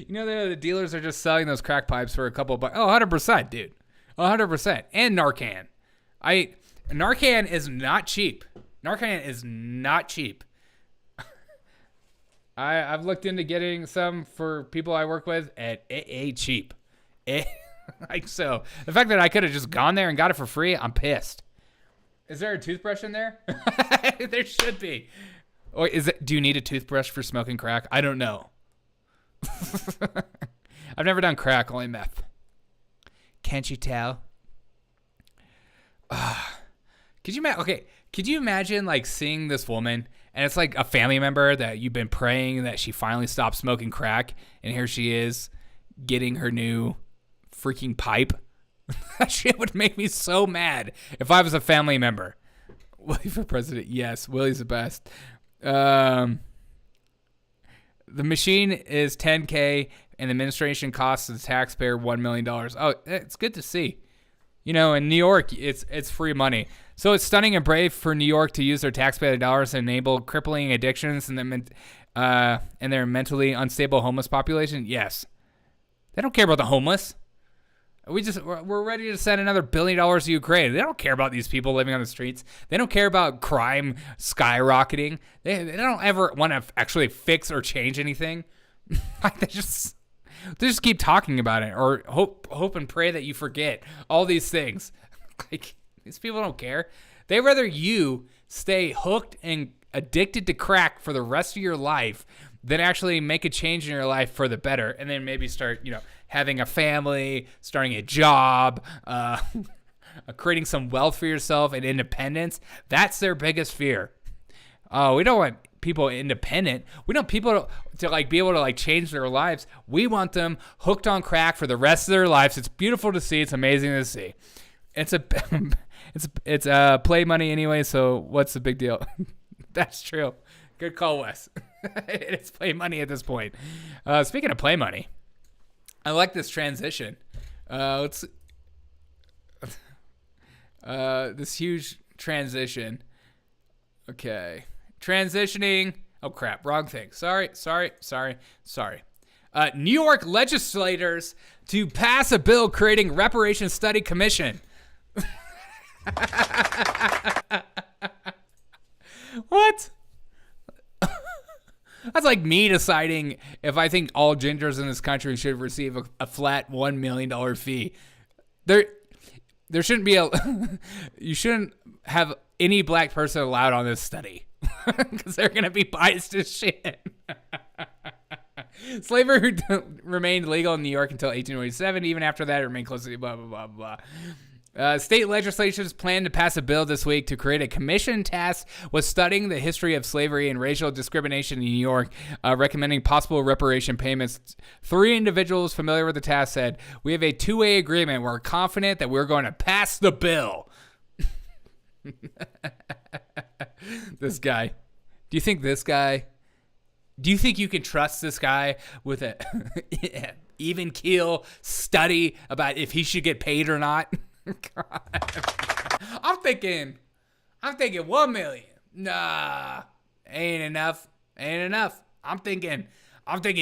The dealers are just selling those crack pipes for a couple of bucks. Oh, 100%, dude. 100%. And Narcan. Narcan is not cheap. I've looked into getting some for people I work with, and it ain't cheap. So the fact that I could have just gone there and got it for free, I'm pissed. Is there a toothbrush in there? There should be. Or do you need a toothbrush for smoking crack? I don't know. I've never done crack, only meth. Can't you tell? Could you imagine like seeing this woman and it's like a family member that you've been praying that she finally stops smoking crack, and here she is getting her new freaking pipe? That shit would make me so mad if I was a family member. Willie for president, yes. Willie's the best. The machine is $10K, and the administration costs the taxpayer $1 million. Oh, it's good to see. In New York, it's free money. So it's stunning and brave for New York to use their taxpayer dollars to enable crippling addictions and their mentally unstable homeless population. Yes, they don't care about the homeless. We're ready to send another $1 billion to Ukraine. They don't care about these people living on the streets. They don't care about crime skyrocketing. They don't ever want to actually fix or change anything. They just keep talking about it, or hope and pray that you forget all these things. Like, these people don't care. They rather you stay hooked and addicted to crack for the rest of your life than actually make a change in your life for the better, and then maybe start, having a family, starting a job, creating some wealth for yourself and independence. That's their biggest fear. We don't want people independent. We want people to like be able to like change their lives. We want them hooked on crack for the rest of their lives. It's beautiful to see. It's amazing to see. It's play money anyway. So what's the big deal? That's true. Good call, Wes. It's play money at this point. Speaking of play money, I like this transition. This huge transition. Okay. Transitioning. Oh, crap. Wrong thing. Sorry. New York legislators to pass a bill creating reparations study commission. What? That's like me deciding if I think all gingers in this country should receive a flat $1 million fee. There shouldn't be you shouldn't have any black person allowed on this study because they're going to be biased as shit. Slavery remained legal in New York until 1847. Even after that, it remained closely blah, blah, blah, blah. State legislatures plan to pass a bill this week to create a commission tasked with studying the history of slavery and racial discrimination in New York, recommending possible reparation payments. 3 individuals familiar with the task said, "We have a two-way agreement. We're confident that we're going to pass the bill." This guy. Do you think you can trust this guy with a even keel study about if he should get paid or not? God. I'm thinking 1 million. Nah, ain't enough. I'm thinking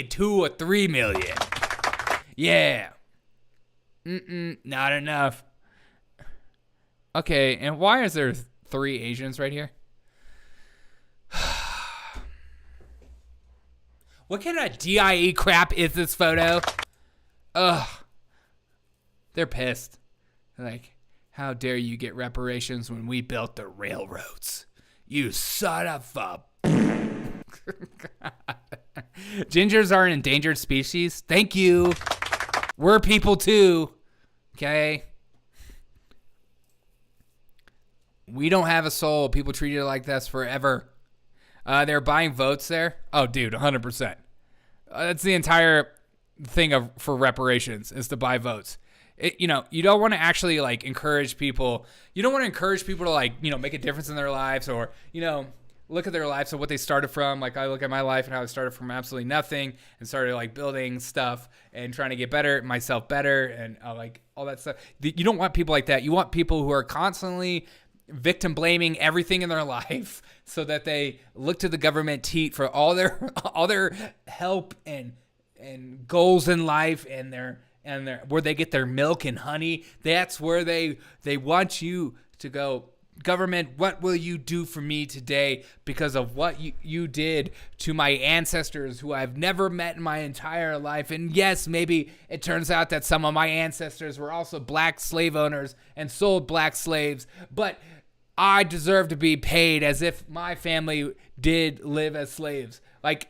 2 or 3 million. Yeah. Not enough. Okay, and why is there 3 Asians right here? What kind of DIE crap is this photo? Ugh. They're pissed. Like, how dare you get reparations when we built the railroads? You son of a... Gingers are an endangered species. Thank you. We're people too. Okay? We don't have a soul. People treat it like this forever. They're buying votes there. Oh, dude, 100%. That's the entire thing for reparations is to buy votes. You don't want to actually like encourage people. You don't want to encourage people to like, make a difference in their lives or, look at their lives and what they started from. Like I look at my life and how I started from absolutely nothing and started like building stuff and trying to get myself better and like all that stuff. You don't want people like that. You want people who are constantly victim blaming everything in their life so that they look to the government for all their help and goals in life and their where they get their milk and honey. That's where they want you to go. Government, what will you do for me today because of what you did to my ancestors who I've never met in my entire life? And yes, maybe it turns out that some of my ancestors were also black slave owners and sold black slaves, but I deserve to be paid as if my family did live as slaves. Like,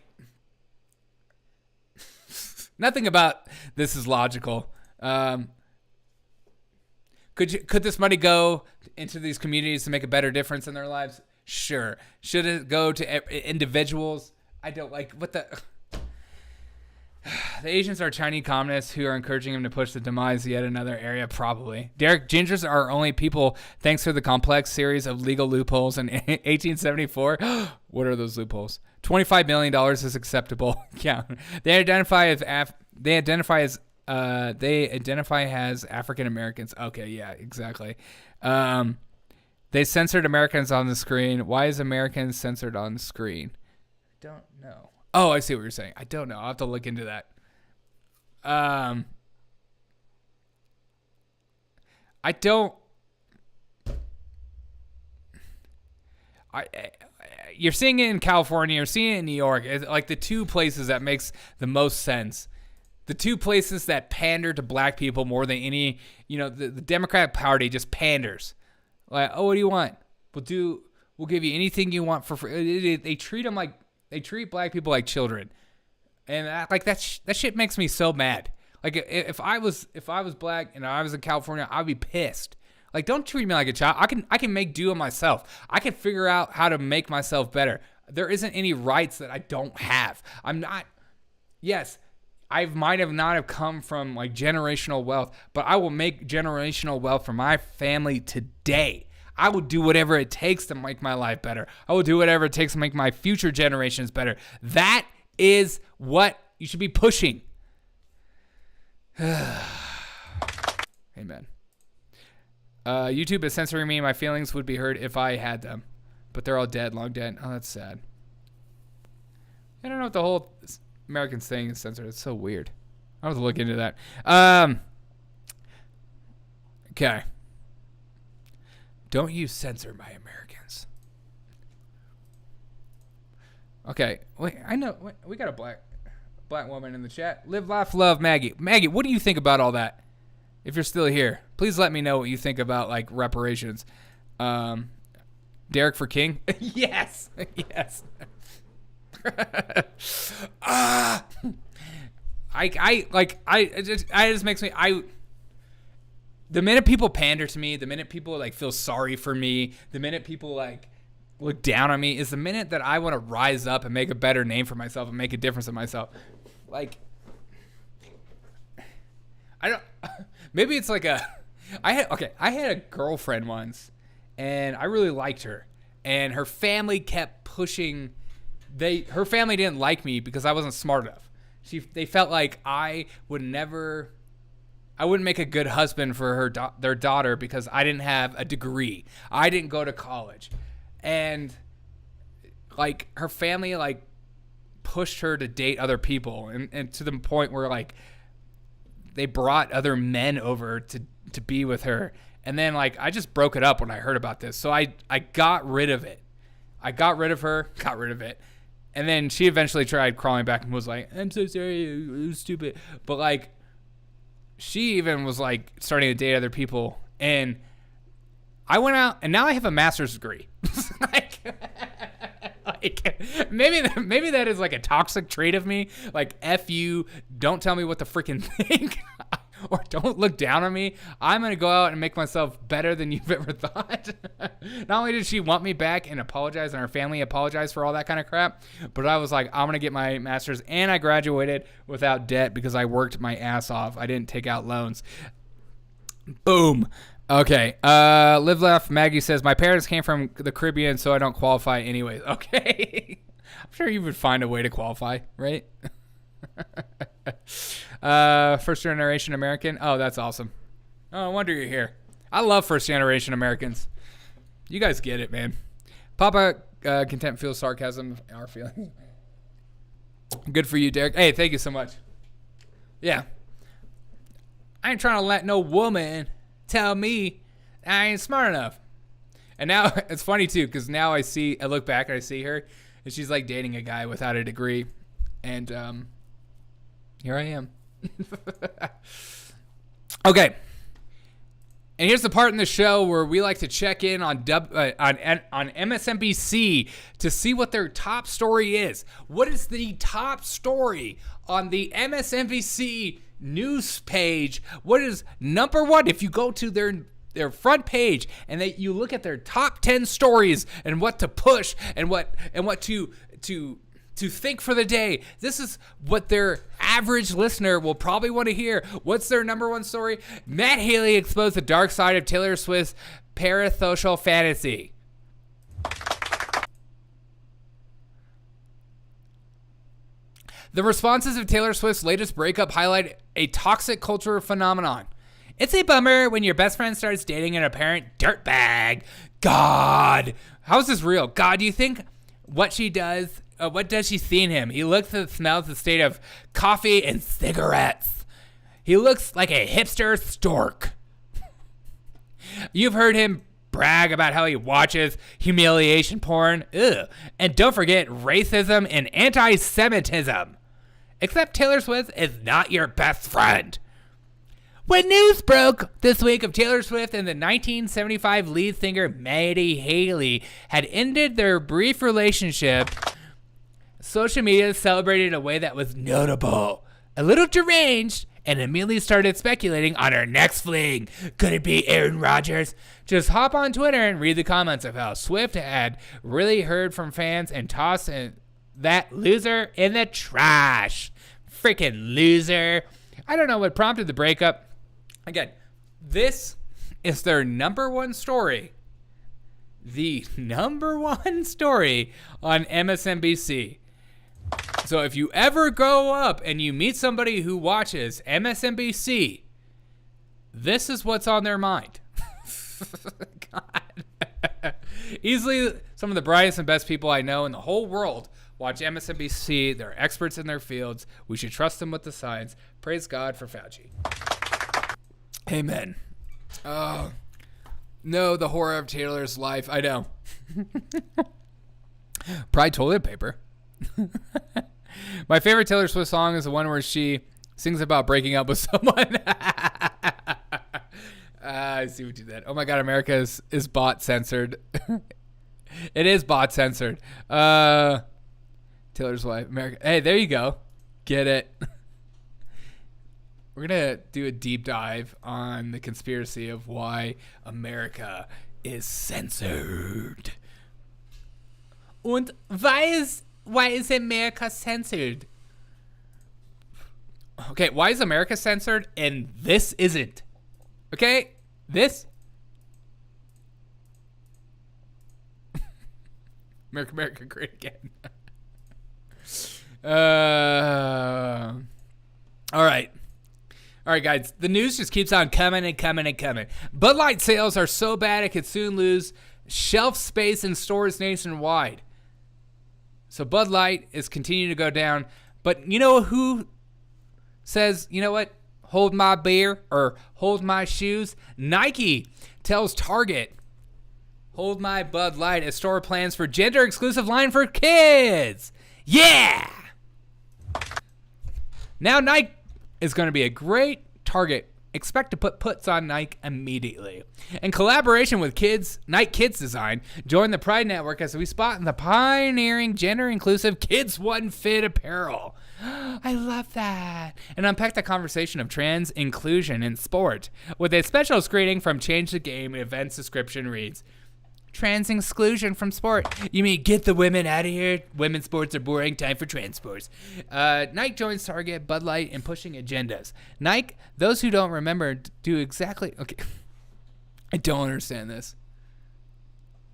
nothing about this is logical. Could this money go into these communities to make a better difference in their lives? Sure. Should it go to individuals? I don't like what the Asians are Chinese communists who are encouraging him to push the demise of yet another area. Probably. Derek, gingers are only people thanks to the complex series of legal loopholes in 1874. What are those loopholes? $25 million is acceptable. Yeah. They identify as African Americans. Okay, yeah, exactly. They censored Americans on the screen. Why is Americans censored on the screen? I don't know. Oh, I see what you're saying. I don't know. I'll have to look into that. You're seeing it in California. You're seeing it in New York. It's like the two places that makes the most sense. The two places that pander to black people more than any, the Democratic Party just panders. Like, oh, what do you want? We'll give you anything you want for free. They treat black people like children, and that shit makes me so mad. Like if I was black and I was in California, I'd be pissed. Like, don't treat me like a child. I can make do of myself. I can figure out how to make myself better. There isn't any rights that I don't have. I'm not. Yes. I might have not have come from like generational wealth, but I will make generational wealth for my family today. I will do whatever it takes to make my life better. I will do whatever it takes to make my future generations better. That is what you should be pushing. Amen. YouTube is censoring me. My feelings would be hurt if I had them. But they're all dead, long dead. Oh, that's sad. I don't know if the whole Americans thing is censored. It's so weird. I'll have to look into that. Okay. Don't you censor my Americans. Okay. Wait, I know. Wait, we got a black woman in the chat. Live, laugh, love, Maggie. Maggie, what do you think about all that? If you're still here, please let me know what you think about like reparations. Derek for King? Yes. Yes. It just makes me, the minute people pander to me, the minute people like feel sorry for me, the minute people like look down on me is the minute that I want to rise up and make a better name for myself and make a difference in myself. Like, I don't, maybe it's like I had a girlfriend once and I really liked her and her family kept pushing, her family didn't like me because I wasn't smart enough. They felt like I wouldn't make a good husband for their daughter because I didn't have a degree. I didn't go to college. And like her family like pushed her to date other people and to the point where like they brought other men over to be with her. And then like I just broke it up when I heard about this. So I got rid of it. I got rid of her, got rid of it. And then she eventually tried crawling back and was like, I'm so sorry, it was stupid. But like she even was like starting to date other people. And I went out and now I have a master's degree. Maybe that is like a toxic trait of me. Like, F you, don't tell me what to freaking think. Or don't look down on me. I'm going to go out and make myself better than you've ever thought. Not only did she want me back and apologize, and her family apologized for all that kind of crap, but I was like, I'm going to get my master's, and I graduated without debt because I worked my ass off. I didn't take out loans. Boom. Okay. Live, laugh. Maggie says, my parents came from the Caribbean, so I don't qualify anyways. Okay. I'm sure you would find a way to qualify, right? First generation American. Oh, that's awesome. Oh, no wonder you're here. I love first generation Americans. You guys get it, man. Papa contempt feels sarcasm. Our feelings. Good for you, Derek. Hey, thank you so much. Yeah. I ain't trying to let no woman tell me I ain't smart enough. And now it's funny too, because now I look back and I see her, and she's like dating a guy without a degree, and here I am. Okay. And here's the part in the show where we like to check in on MSNBC to see what their top story is. What is the top story on the MSNBC news page? What is number one? If you go to their front page and you look at their top 10 stories and what to push and what to think for the day. This is what their average listener will probably want to hear. What's their number one story? Matt Haley exposed the dark side of Taylor Swift's parasocial fantasy. The responses of Taylor Swift's latest breakup highlight a toxic culture phenomenon. It's a bummer when your best friend starts dating an apparent dirtbag. God. How is this real? God, do you think what she does... what does she see in him? He looks and smells the state of coffee and cigarettes. He looks like a hipster stork. You've heard him brag about how he watches humiliation porn. Ugh. And don't forget racism and anti-Semitism. Except Taylor Swift is not your best friend. When news broke this week of Taylor Swift and the 1975 lead singer Maddie Haley had ended their brief relationship, social media celebrated in a way that was notable, a little deranged, and immediately started speculating on her next fling. Could it be Aaron Rodgers? Just hop on Twitter and read the comments of how Swift had really heard from fans and tossed that loser in the trash. Freaking loser. I don't know what prompted the breakup. Again, this is their number one story the #1 story on MSNBC. So if you ever go up and you meet somebody who watches MSNBC, this is what's on their mind. God. Easily some of the brightest and best people I know in the whole world watch MSNBC. They're experts in their fields. We should trust them with the science. Praise God for Fauci. Amen. Oh, no, the horror of Taylor's life. I know. Probably toilet paper. My favorite Taylor Swift song is the one where she sings about breaking up with someone. I see what you did. Oh my God, America is bot censored. It is bot censored. Taylor's wife, America. Hey, there you go. Get it. We're going to do a deep dive on the conspiracy of why America is censored. Und why is America censored? Okay, why is America censored and this isn't? Okay, this. America great again. All right, guys. The news just keeps on coming and coming and coming. Bud Light sales are so bad it could soon lose shelf space in stores nationwide. So Bud Light is continuing to go down. But you know who says, you know what? Hold my beer or hold my shoes? Nike tells Target, hold my Bud Light as store plans for gender-exclusive line for kids. Yeah! Now Nike is going to be a great target. Expect to put puts on Nike immediately. In collaboration with Nike Kids Design, join the Pride Network as we spot the pioneering gender-inclusive Kids One Fit apparel. I love that. And unpack the conversation of trans inclusion in sport with a special screening from Change the Game. Event's description reads, trans exclusion from sport. You mean get the women out of here? Women's sports are boring. Time for trans sports. Nike joins Target, Bud Light, in pushing agendas. Nike, those who don't remember, do exactly. Okay, I don't understand this.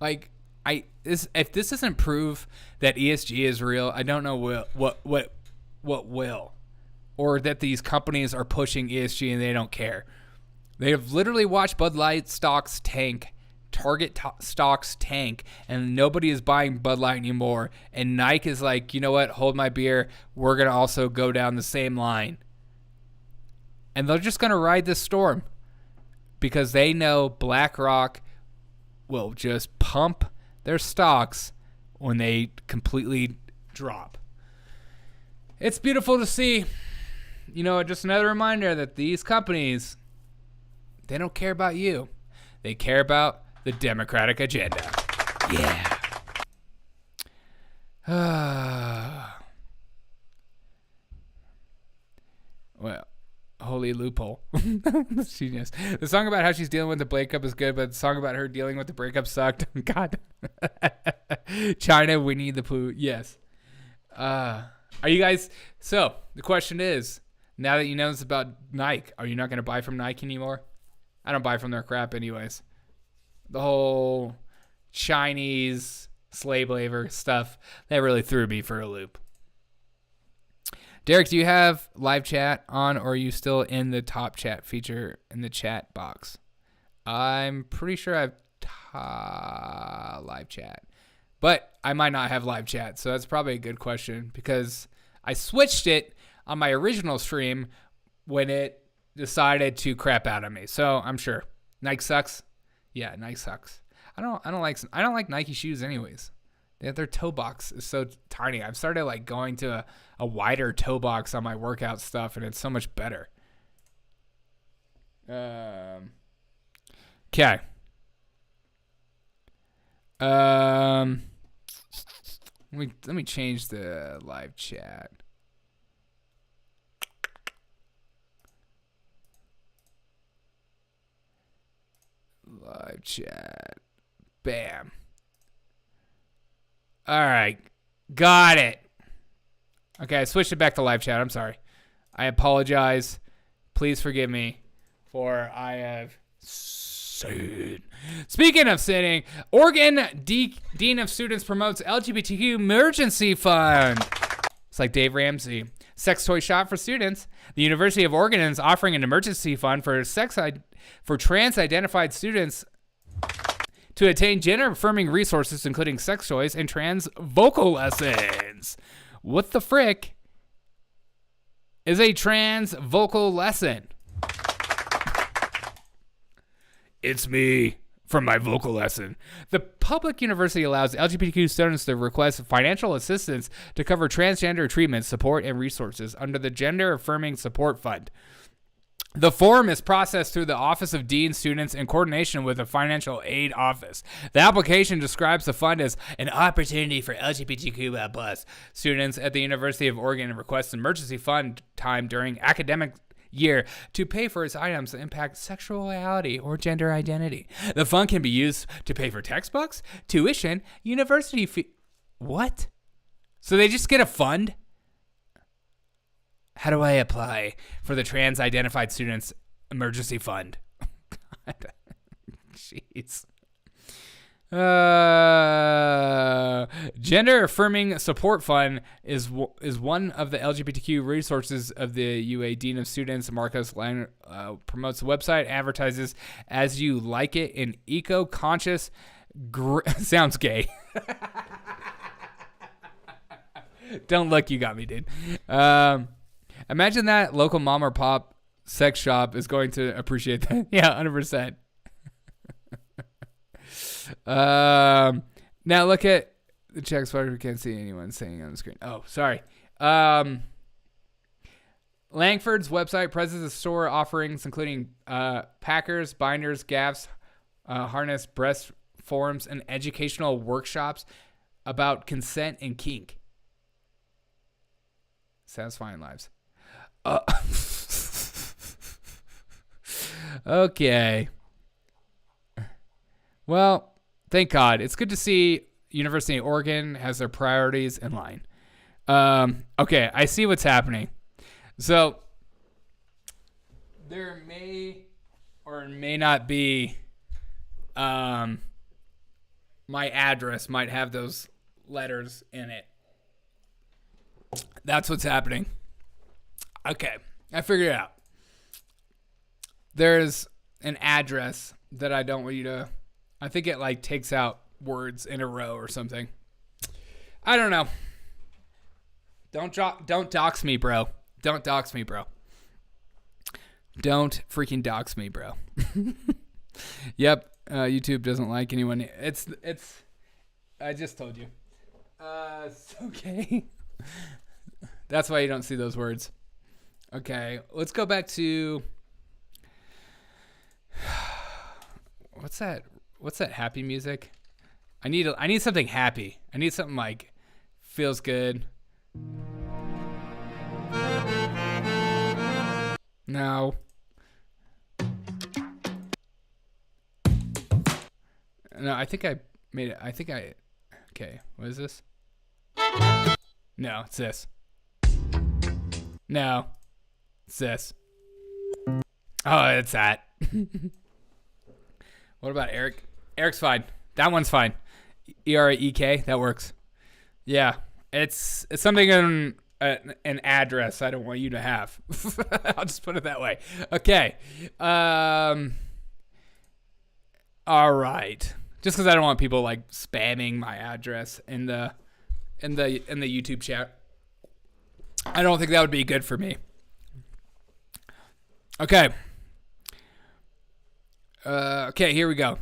Like, if this doesn't prove that ESG is real, I don't know what will, or that these companies are pushing ESG and they don't care. They have literally watched Bud Light stocks tank. Target stocks tank, and nobody is buying Bud Light anymore. And Nike is like, you know what? Hold my beer. We're going to also go down the same line. And they're just going to ride this storm because they know BlackRock will just pump their stocks when they completely drop. It's beautiful to see. You know, just another reminder that these companies, they don't care about you. They care about the Democratic agenda. Yeah. Well, holy loophole. Genius. The song about how she's dealing with the breakup is good, but the song about her dealing with the breakup sucked. God. China, Winnie the Pooh. Yes. Are you guys... So, the question is, now that you know this about Nike, are you not going to buy from Nike anymore? I don't buy from their crap anyways. The whole Chinese slave labor stuff, that really threw me for a loop. Derek, do you have live chat on, or are you still in the top chat feature in the chat box? I'm pretty sure I have live chat, but I might not have live chat, so that's probably a good question because I switched it on my original stream when it decided to crap out on me. So I'm sure Nike sucks. Yeah, Nike sucks. I don't like Nike shoes anyways. Their toe box is so tiny. I've started like going to a wider toe box on my workout stuff, and it's so much better. Okay. Let me change the live chat. Live chat. Bam. All right. Got it. Okay, I switched it back to live chat. I'm sorry. I apologize. Please forgive me, for I have insane. Speaking of sitting, Oregon Dean of Students promotes LGBTQ emergency fund. It's like Dave Ramsey. Sex toy shop for students. The University of Oregon is offering an emergency fund for trans-identified students to attain gender-affirming resources, including sex toys and trans vocal lessons. What the frick is a trans vocal lesson? It's me from my vocal lesson. The public university allows LGBTQ students to request financial assistance to cover transgender treatment, support, and resources under the Gender Affirming Support Fund. The form is processed through the Office of Dean Students in coordination with the Financial Aid Office. The application describes the fund as an opportunity for LGBTQ+ students at the University of Oregon and requests emergency fund time during academic year to pay for its items that impact sexuality or gender identity. The fund can be used to pay for textbooks, tuition, university fee. What? So they just get a fund? How do I apply for the trans-identified students emergency fund? God. Jeez. Gender Affirming Support Fund is one of the LGBTQ resources of the UA Dean of Students. Marcus Lang promotes the website, advertises as you like it, an eco-conscious sounds gay. Don't look, you got me, dude. Imagine that local mom or pop sex shop is going to appreciate that. Yeah, 100%. Now look at the check spot. We can't see anyone saying on the screen. Oh, sorry. Langford's website presents a store offerings including packers, binders, gaffs, harness, breast forums, and educational workshops about consent and kink. Satisfying lives. Okay. Well, thank God. It's good to see University of Oregon has their priorities in line. Okay, I see what's happening. So there may or may not be my address might have those letters in it. That's what's happening. Okay, I figured it out. There's an address that I don't want you to... I think it like takes out words in a row or something. I don't know. Don't dox me, bro. Don't dox me, bro. Don't freaking dox me, bro. Yep. YouTube doesn't like anyone. It's. I just told you. It's okay. That's why you don't see those words. Okay, let's go back to. What's that? What's that happy music? I need something happy. I need something like feels good. No. No, I think I made it. Okay, what is this? No, it's this. No, it's this. Oh, it's that. What about Eric? Eric's fine. That one's fine. EREK, that works. Yeah, it's something in an address I don't want you to have. I'll just put it that way. Okay. All right. Just because I don't want people like spamming my address in the YouTube chat. I don't think that would be good for me. Okay. Okay, here we go.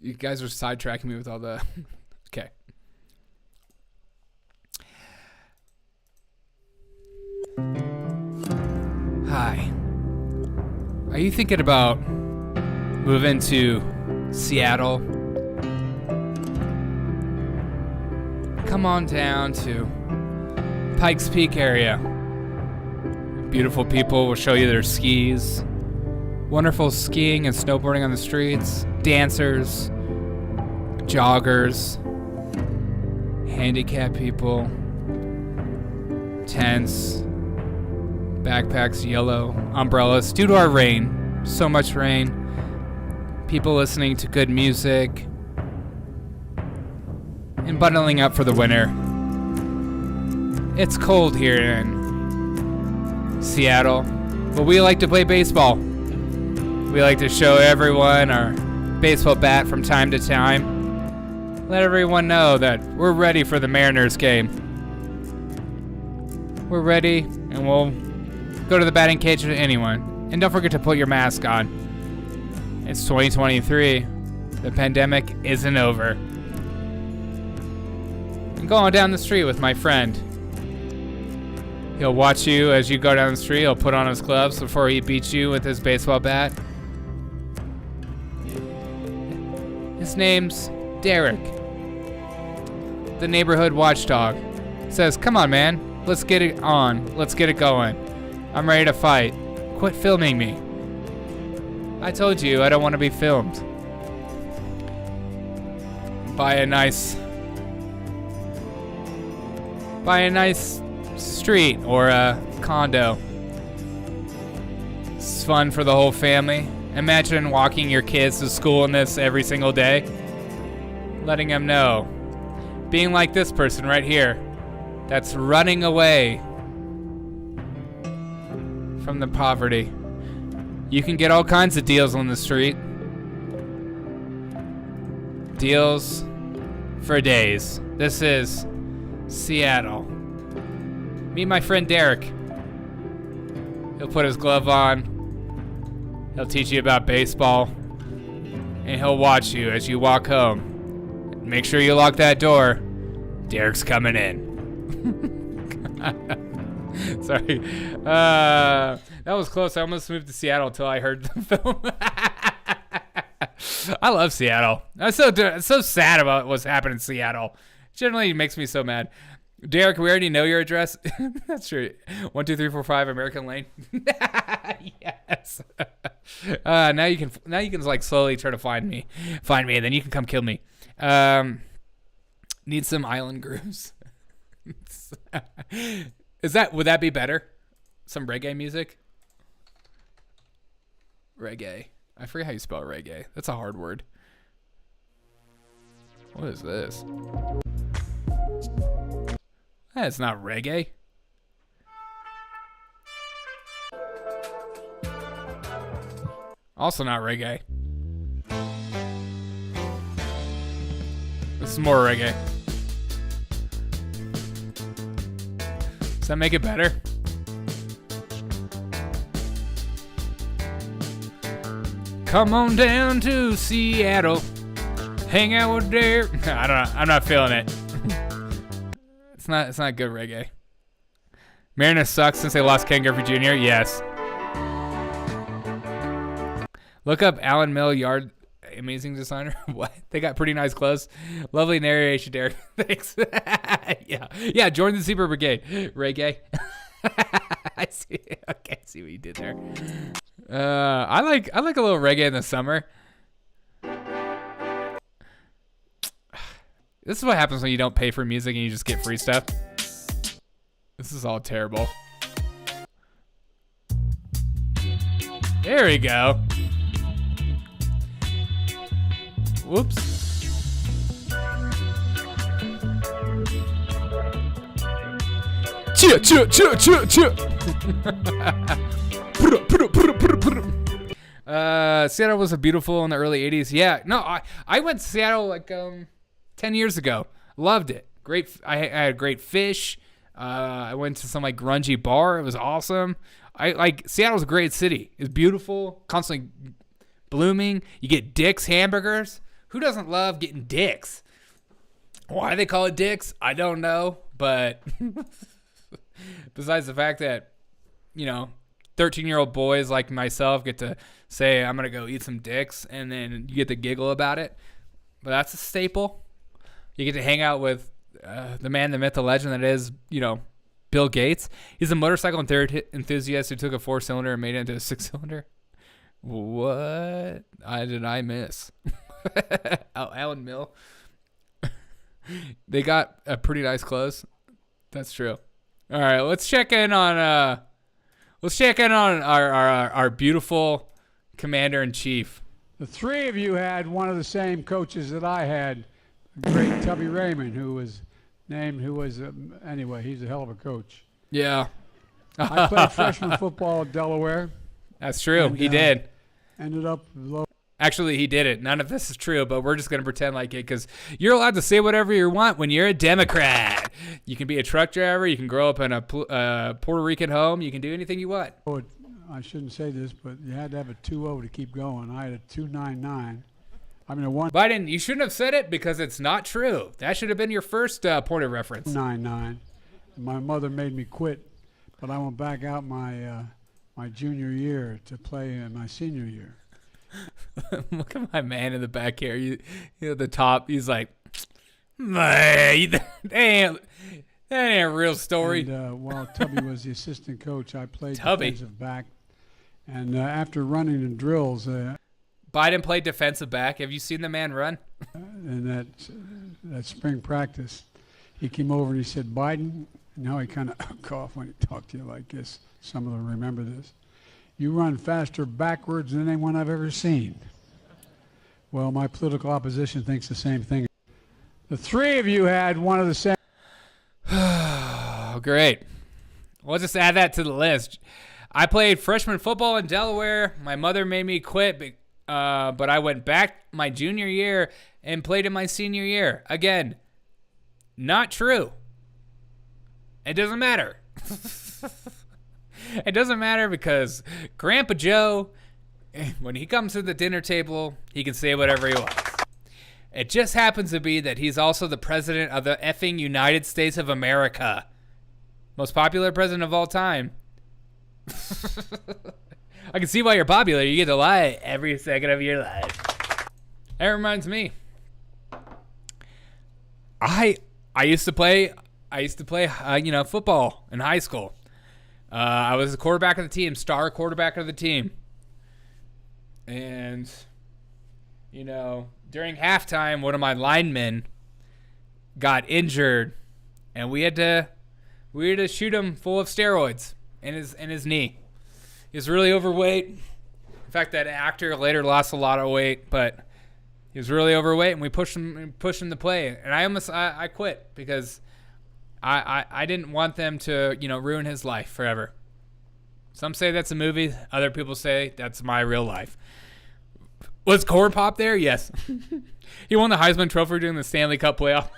You guys are sidetracking me with all the... Okay. Hi. Are you thinking about moving to Seattle? Come on down to Pikes Peak area. Beautiful people will show you their skis. Wonderful skiing and snowboarding on the streets. Dancers. Joggers. Handicapped people. Tents. Backpacks, yellow. Umbrellas. Due to our rain. So much rain. people listening to good music, and bundling up for the winter. It's cold here in Seattle, but we like to play baseball. We like to show everyone our baseball bat from time to time. Let everyone know that we're ready for the Mariners game. We're ready, and we'll go to the batting cage with anyone. And don't forget to put your mask on. It's 2023. The pandemic isn't over. I'm going down the street with my friend. He'll watch you as you go down the street. He'll put on his gloves before he beats you with his baseball bat. His name's Derek. The neighborhood watchdog. Says, come on, man. Let's get it on. Let's get it going. I'm ready to fight. Quit filming me. I told you I don't want to be filmed. Buy a nice street or a condo. It's fun for the whole family. Imagine walking your kids to school in this every single day. Letting them know. Being like this person right here. That's running away from the poverty. You can get all kinds of deals on the street. Deals for days. This is Seattle. Meet my friend Derek. He'll put his glove on. He'll teach you about baseball. And he'll watch you as you walk home. Make sure you lock that door. Derek's coming in. Sorry. That was close. I almost moved to Seattle until I heard the film. I love Seattle. I'm so sad about what's happened in Seattle. Generally, it makes me so mad. Derek, we already know your address. That's true. 12345 American Lane. Yes. Now you can like slowly try to find me, and then you can come kill me. Need some island grooves. Would that be better? Some reggae music? Reggae. I forget how you spell reggae. That's a hard word. What is this? That's not reggae. Also not reggae. This is more reggae. Does that make it better? Come on down to Seattle. Hang out with Derek. I'm not feeling it. It's not good reggae. Mariners sucks since they lost Ken Griffey Jr. Yes. Look up Alan Mill Yard. Amazing designer. What? They got pretty nice clothes. Lovely narration, Derek. Thanks. Yeah. Join the Super Brigade. Reggae. I see. Okay, I see what you did there. I like a little reggae in the summer. This is what happens when you don't pay for music and you just get free stuff. This is all terrible. There we go. Whoops. Seattle was beautiful in the early 80s. Yeah, no, I went to Seattle like 10 years ago. Loved it. Great. I had great fish. I went to some like grungy bar. It was awesome. Seattle's a great city. It's beautiful, constantly blooming. You get Dick's hamburgers. Who doesn't love getting Dick's? Why they call it Dick's, I don't know. But besides the fact that, 13-year-old boys like myself get to say, I'm going to go eat some Dick's, and then you get to giggle about it. But that's a staple. You get to hang out with the man, the myth, the legend that is, Bill Gates. He's a motorcycle enthusiast who took a 4-cylinder and made it into a 6-cylinder. What did I miss? Alan Mill. They got pretty nice clothes. That's true. All right, let's check in on our beautiful commander in chief. The three of you had one of the same coaches that I had, the great Tubby Raymond, who was anyway, he's a hell of a coach. Yeah. I played freshman football at Delaware. That's true. And, he did. Ended up low. Actually, he didn't. None of this is true, but we're just going to pretend like it because you're allowed to say whatever you want when you're a Democrat. You can be a truck driver. You can grow up in a Puerto Rican home. You can do anything you want. I shouldn't say this, but you had to have a 2.0 to keep going. I had a 2.99. I mean, a 1. Biden, you shouldn't have said it because it's not true. That should have been your first point of reference. 2.99. My mother made me quit, but I went back out my junior year to play in my senior year. Look at my man in the back here. You know, the top. He's like, that ain't a real story. And, while Tubby was the assistant coach, I played Tubby. defensive back. And after running in drills, Biden played defensive back. Have you seen the man run? in that spring practice, he came over and he said, "Biden," and now he kind of coughed when he talked to you like this. Some of them remember this. "You run faster backwards than anyone I've ever seen." Well, my political opposition thinks the same thing. The three of you had one of the same. Oh, great. We'll just add that to the list. I played freshman football in Delaware. My mother made me quit, but I went back my junior year and played in my senior year. Again, not true. It doesn't matter. It doesn't matter because Grandpa Joe, when he comes to the dinner table, he can say whatever he wants. It just happens to be that he's also the president of the effing United States of America. Most popular president of all time. I can see why you're popular. You get to lie every second of your life. That reminds me. I used to play football in high school. I was the quarterback of the team, star quarterback of the team. And, during halftime, one of my linemen got injured, and we had to shoot him full of steroids in his knee. He was really overweight. In fact, that actor later lost a lot of weight, but he was really overweight, and we pushed him to play. And I quit because I didn't want them to, ruin his life forever. Some say that's a movie. Other people say that's my real life. Was Corn Pop there? Yes. He won the Heisman Trophy during the Stanley Cup playoff.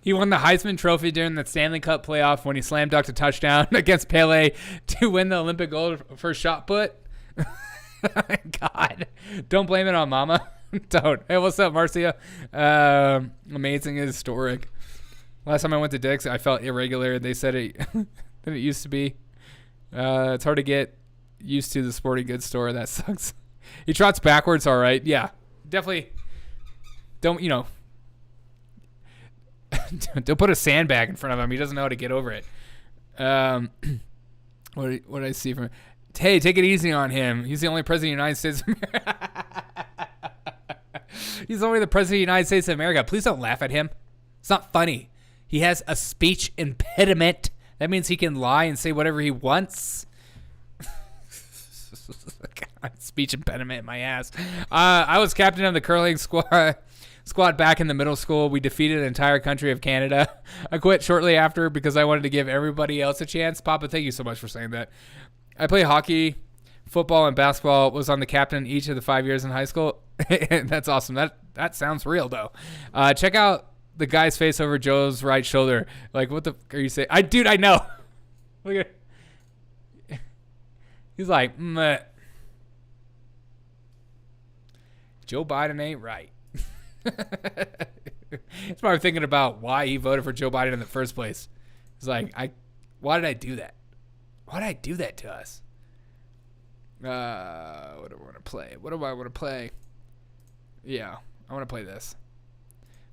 He won the Heisman Trophy during the Stanley Cup playoff when he slam dunked a touchdown against Pele to win the Olympic gold for shot put. God. Don't blame it on Mama. Don't. Hey, what's up, Marcia? Amazing, historic. Last time I went to Dick's, I felt irregular. They said it than it used to be. It's hard to get used to the sporting goods store. That sucks. He trots backwards, all right. Yeah, definitely. Don't don't put a sandbag in front of him. He doesn't know how to get over it. What did I see from him? Hey, take it easy on him. He's the only president of the United States of America. He's only the president of the United States of America. Please don't laugh at him. It's not funny. He has a speech impediment. That means he can lie and say whatever he wants. God, speech impediment, my ass. I was captain of the curling squad back in the middle school. We defeated an entire country of Canada. I quit shortly after because I wanted to give everybody else a chance. Papa, thank you so much for saying that. I played hockey, football, and basketball. Was on the captain each of the 5 years in high school. That's awesome. That sounds real, though. Check out the guy's face over Joe's right shoulder. Like, what the f*** are you saying? Dude, I know. Look at it. He's like, meh. Joe Biden ain't right. He's probably thinking about why he voted for Joe Biden in the first place. He's like, why did I do that? Why did I do that to us? What do I want to play? What do I want to play? Yeah, I want to play this.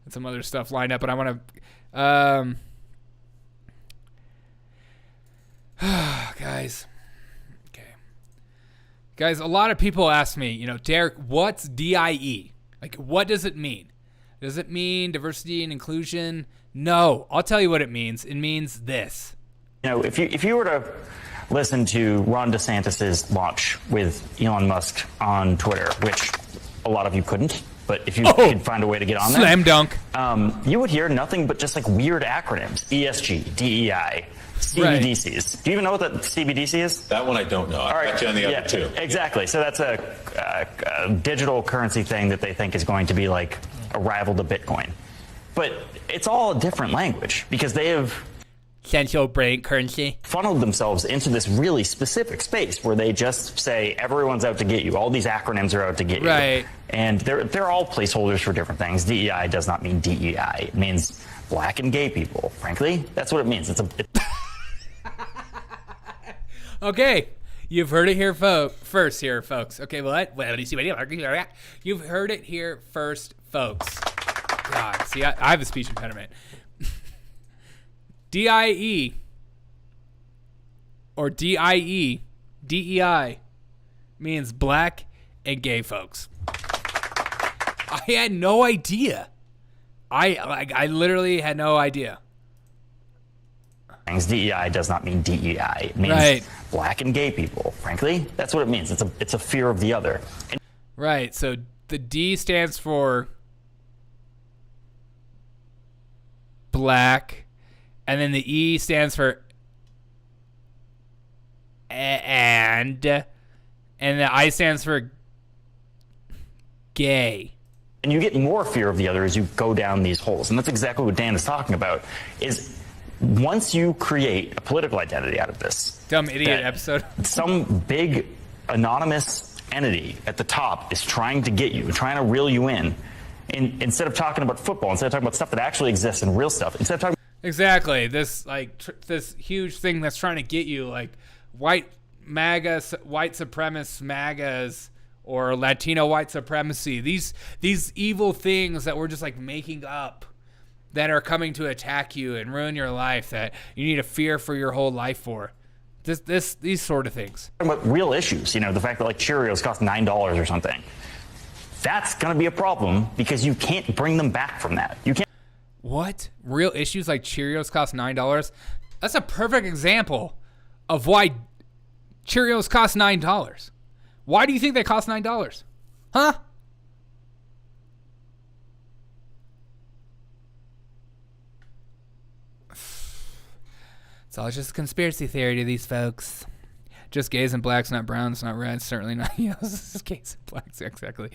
And some other stuff lined up, but I want to... guys. Okay. Guys, a lot of people ask me, Derek, what's DIE? Like, what does it mean? Does it mean diversity and inclusion? No. I'll tell you what it means. It means this. If you were to listen to Ron DeSantis's launch with Elon Musk on Twitter, which a lot of you couldn't. But if you could find a way to get on there, slam dunk, you would hear nothing but just like weird acronyms: ESG, DEI, CBDCs. Right. Do you even know what the CBDC is? That one I don't know. I got you on the other two. Exactly. So that's a digital currency thing that they think is going to be like a rival to Bitcoin. But it's all a different language because they have central bank currency funneled themselves into this really specific space where they just say everyone's out to get you. All these acronyms are out to get you. Right. And they're all placeholders for different things. DEI does not mean DEI. It means black and gay people. Frankly, that's what it means. Okay. You've heard it here first here, folks. Okay, what? You've heard it here first, folks. God, see, I have a speech impediment. DIE or DIE, DEI means black and gay folks. I had no idea. I literally had no idea. DEI does not mean DEI. It means black and gay people. Frankly, that's what it means. It's a fear of the other. Right. So the D stands for black, and then the E stands for and the I stands for gay. And you get more fear of the other as you go down these holes. And that's exactly what Dan is talking about, is once you create a political identity out of this. Dumb idiot episode. Some big anonymous entity at the top is trying to get you, trying to reel you in. Instead of talking about football, instead of talking about stuff that actually exists and real stuff, instead of talking exactly this this huge thing that's trying to get you, like white supremacist MAGAs or Latino white supremacy, these evil things that we're just like making up that are coming to attack you and ruin your life, that you need to fear for your whole life for. These sort of things. About real issues, the fact that like Cheerios cost $9 or something. That's going to be a problem because you can't bring them back from that. You can't. What? Real issues like Cheerios cost $9? That's a perfect example of why Cheerios cost $9. Why do you think they cost $9? Huh? It's all just a conspiracy theory to these folks. Just gays and blacks, not browns, not reds, certainly not yellows. Gays and blacks, exactly.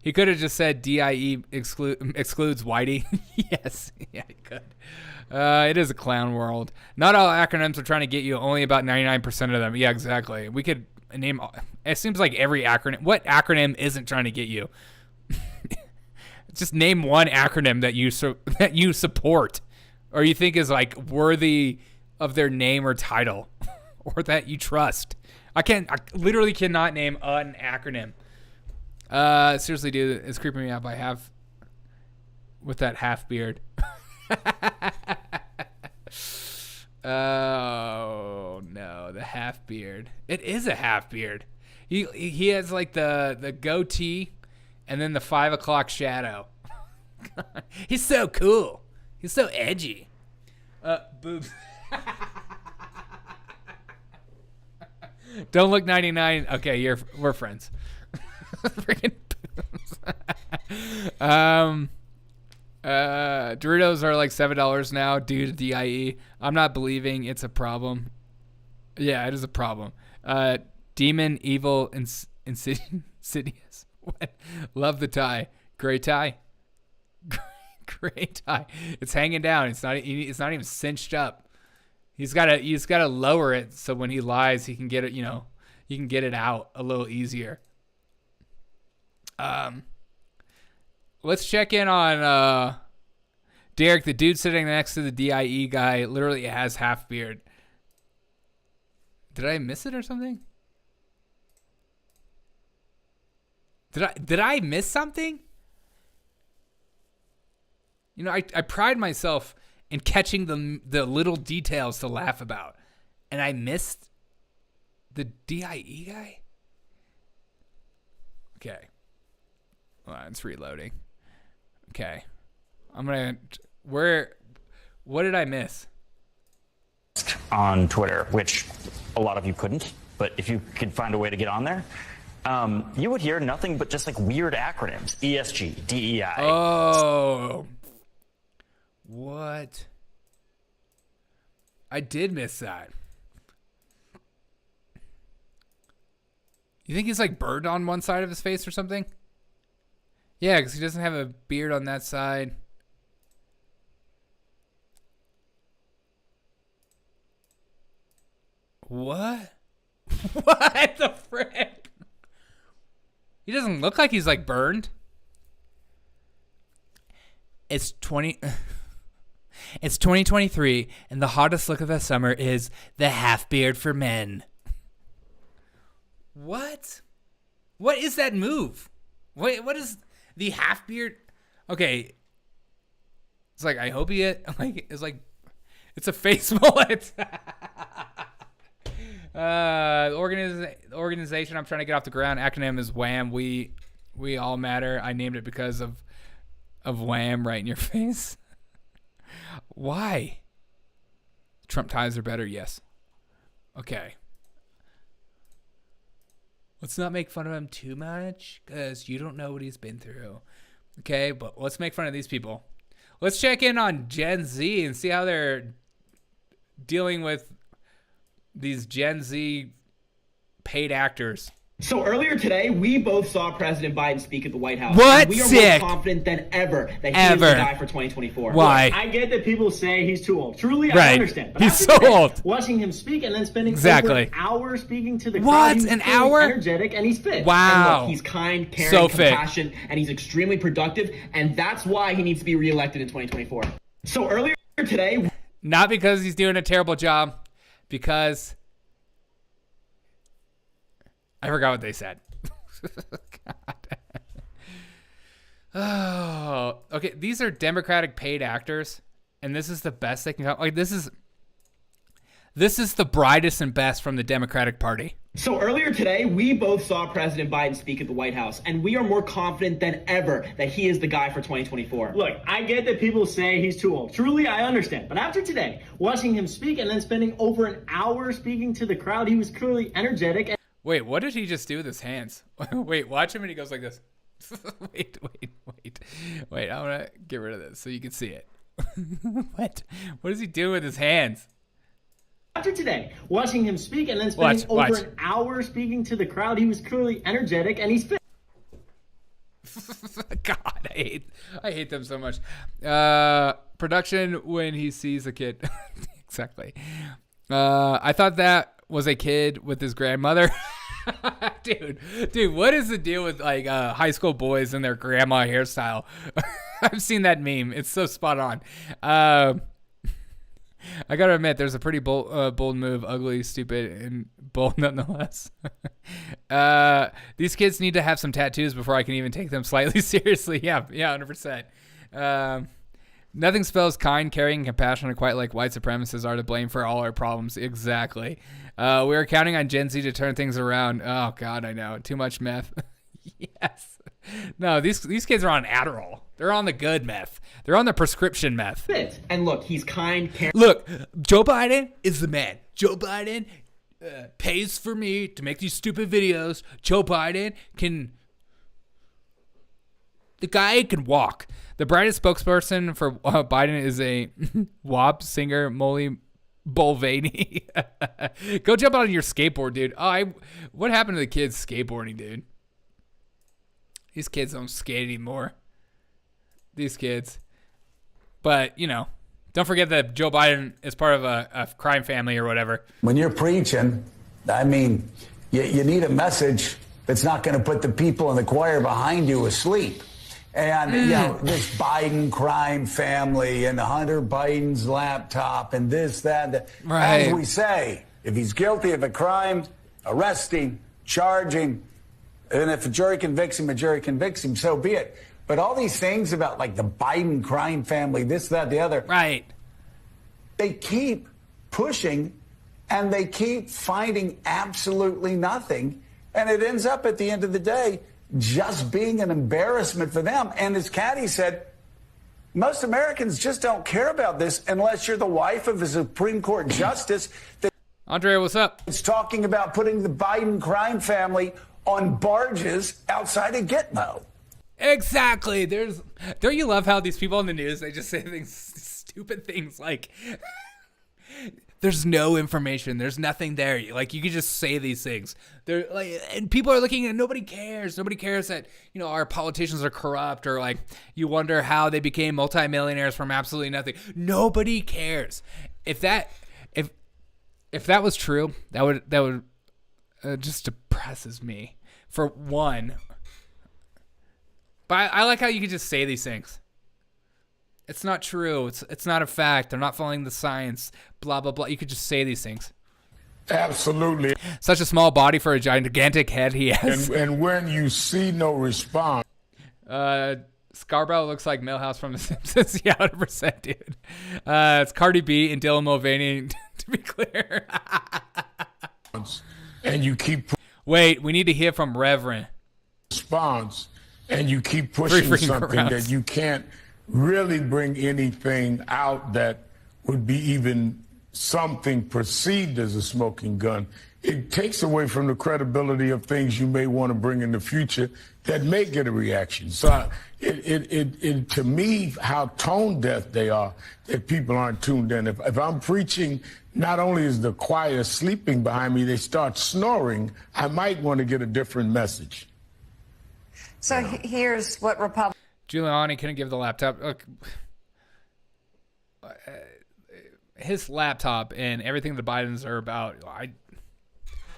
He could have just said DIE excludes whitey. Yes, yeah, he could. It is a clown world. Not all acronyms are trying to get you, only about 99% of them. Yeah, exactly. We could name, it seems like every acronym. What acronym isn't trying to get you? Just name one acronym that you support or you think is like worthy of their name or title. Or that you trust. I literally cannot name an acronym. Seriously, dude, it's creeping me out. I have with that half beard. Oh no, the half beard. It is a half beard. He has like the goatee, and then the 5 o'clock shadow. He's so cool. He's so edgy. Boobs. Don't look 99. Okay, we're friends. Freaking boobs. Doritos are like $7 now due to DIE. I'm not believing it's a problem. Yeah, it is a problem. Demon, evil, insidious. What? Love the tie. Gray tie. Gray tie. It's hanging down. It's not even cinched up. He's gotta lower it so when he lies, he can get it. He can get it out a little easier. Let's check in on Derek, the dude sitting next to the DIE guy. Literally has half beard. Did I miss it or something? Did I miss something? I pride myself in catching the little details to laugh about. And I missed the DIE guy? Okay. Hold on, it's reloading. Okay. What did I miss? on Twitter, which a lot of you couldn't, but if you could find a way to get on there, you would hear nothing but just like weird acronyms. ESG, DEI. Oh. What? I did miss that. You think he's like burned on one side of his face or something? Yeah, because he doesn't have a beard on that side. What? What the frick? He doesn't look like he's like burned. It's 2023, and the hottest look of the summer is the half beard for men. What? What is that move? What is the half beard? Okay, it's like I hope he like it's like it's a face mullet. Organization I'm trying to get off the ground. Acronym is WHAM. We all matter. I named it because of wham right in your face. Why? Trump ties are better. Yes. Okay. Let's not make fun of him too much because you don't know what he's been through. Okay, but let's make fun of these people. Let's check in on Gen Z and see how they're dealing with these Gen Z paid actors. So earlier today, we both saw President Biden speak at the White House. What? We are Sick. more confident than ever that he is the guy for 2024. Why? Look, I get that people say he's too old. Truly, Right. I understand. But He's after so today, old. Watching him speak and then spending Exactly. over an hour speaking to the crowd. What? He was An feeling hour? energetic, and he's fit. Wow. And look, he's kind, caring, So fit. compassionate, and he's extremely productive, and that's why he needs to be reelected in 2024. So earlier today... Not because he's doing a terrible job, because... I forgot what they said. God. Oh, okay. These are Democratic paid actors, and this is the best they can come. Like this is the brightest and best from the Democratic Party. So earlier today, we both saw President Biden speak at the White House, and we are more confident than ever that he is the guy for 2024. Look, I get that people say he's too old. Truly, I understand. But after today, watching him speak and then spending over an hour speaking to the crowd, he was clearly energetic. Wait, what did he just do with his hands? Wait, watch him and he goes like this. Wait. I'm gonna get rid of this so you can see it. What? What is he doing with his hands? After today, watching him speak and then spending over an hour speaking to the crowd, he was clearly energetic and he's fit. God, I hate them so much. Production when he sees a kid. Exactly. I thought that was a kid with his grandmother. dude, what is the deal with like high school boys and their grandma hairstyle? I've seen that meme. It's so spot on. I gotta admit, there's a pretty bold move. Ugly, stupid, and bold nonetheless. These kids need to have some tattoos before I can even take them slightly seriously. Yeah, 100%. Nothing spells kind, caring, and compassionate quite like white supremacists are to blame for all our problems. Exactly. We are counting on Gen Z to turn things around. Oh, God, I know. Too much meth. Yes. No, these kids are on Adderall. They're on the good meth. They're on the prescription meth. Fit. And look, he's kind, caring. Look, Joe Biden is the man. Joe Biden pays for me to make these stupid videos. Joe Biden can... The guy can walk. The brightest spokesperson for Biden is a WAP singer, Molly Mulvaney. Go jump on your skateboard, dude. What happened to the kids skateboarding, dude? These kids don't skate anymore. These kids. But, don't forget that Joe Biden is part of a crime family or whatever. When you're preaching, I mean, you need a message that's not going to put the people in the choir behind you asleep. And, this Biden crime family and Hunter Biden's laptop and this, that. Right. As we say, if he's guilty of a crime, arrest him, charge him. And if a jury convicts him, so be it. But all these things about like the Biden crime family, this, that, the other. Right. They keep pushing and they keep finding absolutely nothing. And it ends up at the end of the day just being an embarrassment for them. And as Caddy said, Most Americans just don't care about this unless you're the wife of a Supreme Court justice that Andrea, what's up? It's talking about putting the Biden crime family on barges outside of Gitmo. Exactly. Don't you love how these people on the news, they just say things, stupid things like, there's no information, there's nothing there. Like, you could just say these things. They're like, and people are looking and nobody cares. Nobody cares that, our politicians are corrupt, or like, you wonder how they became multimillionaires from absolutely nothing. Nobody cares. If that was true, that would just depresses me, for one. But I like how you can just say these things. It's not true. It's not a fact. They're not following the science. Blah, blah, blah. You could just say these things. Absolutely. Such a small body for a gigantic head he has. And when you see no response. Scarborough looks like Milhouse from The Simpsons. Yeah, 100%, dude. It's Cardi B and Dylan Mulvaney, to be clear. And you keep... Wait, we need to hear from Reverend. Response. And you keep pushing something that you can't really bring anything out that would be even something perceived as a smoking gun. It takes away from the credibility of things you may want to bring in the future that may get a reaction. So it to me, how tone deaf they are, that people aren't tuned in. If I'm preaching, not only is the choir sleeping behind me, they start snoring, I might want to get a different message. So here's what Republicans... Giuliani couldn't give the laptop. Look, his laptop and everything the Bidens are about.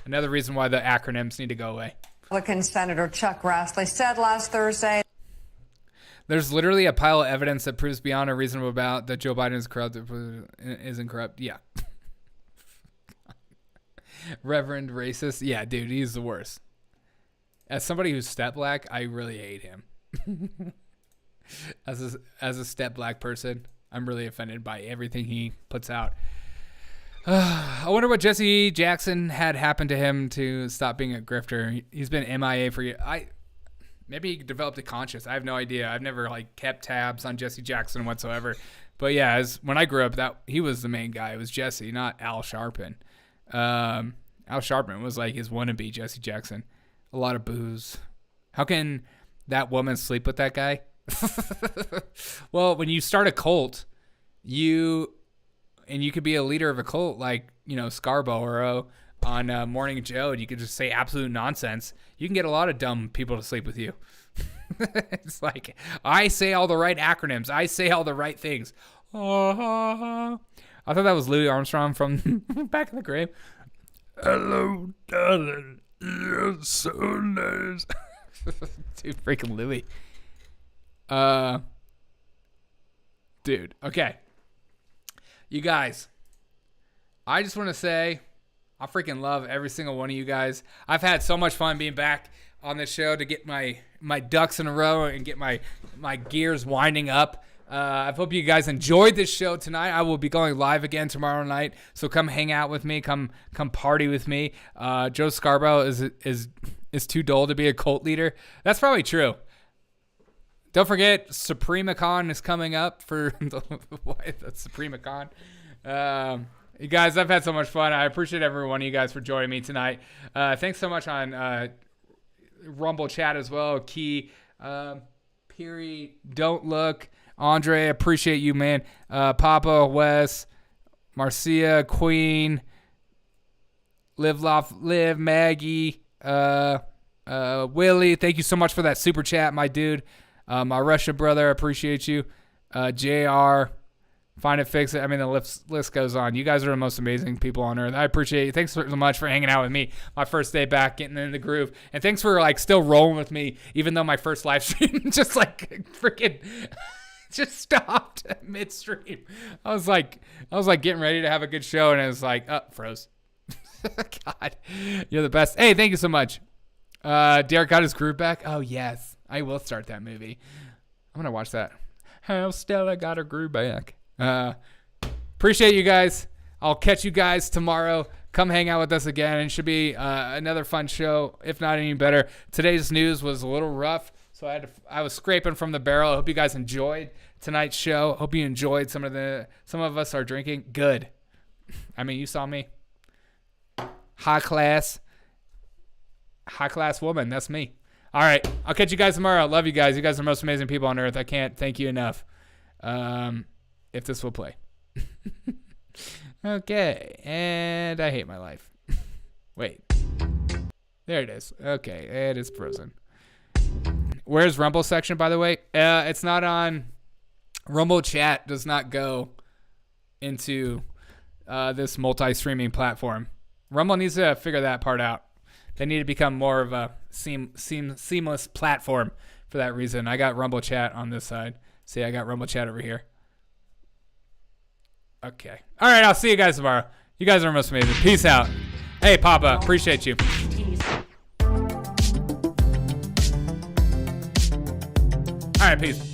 Another reason why the acronyms need to go away. Republican Senator Chuck Grassley said last Thursday. There's literally a pile of evidence that proves beyond a reasonable doubt that Joe Biden is corrupt. Isn't corrupt. Yeah. Reverend racist. Yeah, dude, he's the worst. As somebody who's step black, I really hate him. As a step black person, I'm really offended by everything he puts out. I wonder what Jesse Jackson had happened to him to stop being a grifter. He's been MIA for years. Maybe he developed a conscience. I have no idea. I've never kept tabs on Jesse Jackson whatsoever. But yeah, when I grew up, he was the main guy. It was Jesse, not Al Sharpton. Al Sharpton was like his wannabe Jesse Jackson. A lot of booze. How can that woman sleep with that guy? Well, when you start a cult, you could be a leader of a cult like, Scarborough on Morning Joe, and you could just say absolute nonsense. You can get a lot of dumb people to sleep with you. It's like, I say all the right acronyms. I say all the right things. I thought that was Louis Armstrong from Back in the Grave. Hello, darling. You're so nice. Dude, freaking Louis. Dude, okay. You guys, I just want to say I freaking love every single one of you guys. I've had so much fun being back on this show to get my ducks in a row and get my gears winding up. I hope you guys enjoyed this show tonight. I will be going live again tomorrow night, so come hang out with me. Come party with me. Joe Scarborough is too dull to be a cult leader. That's probably true. Don't forget, SupremeCon is coming up for the SupremeCon. You guys, I've had so much fun. I appreciate every one of you guys for joining me tonight. Thanks so much on Rumble chat as well. Key, Peary, Don't Look, Andre, appreciate you, man. Papa, Wes, Marcia, Queen, Live, Maggie, Willie, thank you so much for that super chat, my dude. My Russia brother, appreciate you. JR, Find It, Fix It. I mean, the list goes on. You guys are the most amazing people on earth. I appreciate you. Thanks so much for hanging out with me. My first day back, getting in the groove. And thanks for still rolling with me, even though my first live stream just freaking just stopped midstream. I was getting ready to have a good show, and it was froze. God, you're the best. Hey, thank you so much. Derek got his groove back. Oh yes, I will start that movie. I'm gonna watch that. How Stella got her groove back. Appreciate you guys. I'll catch you guys tomorrow. Come hang out with us again. It should be another fun show, if not any better. Today's news was a little rough, so I was scraping from the barrel. I hope you guys enjoyed tonight's show. Hope you enjoyed. Some of us are drinking. Good. I mean, you saw me. High class woman. That's me. All right. I'll catch you guys tomorrow. Love you guys. You guys are the most amazing people on earth. I can't thank you enough. If this will play. Okay. And I hate my life. Wait. There it is. Okay. It is frozen. Where's Rumble section, by the way? It's not on. Rumble chat does not go into this multi-streaming platform. Rumble needs to figure that part out. They need to become more of a seamless platform for that reason. I got Rumble chat on this side. See, I got Rumble chat over here. Okay. All right, I'll see you guys tomorrow. You guys are most amazing. Peace out. Hey, Papa, appreciate you. All right, peace.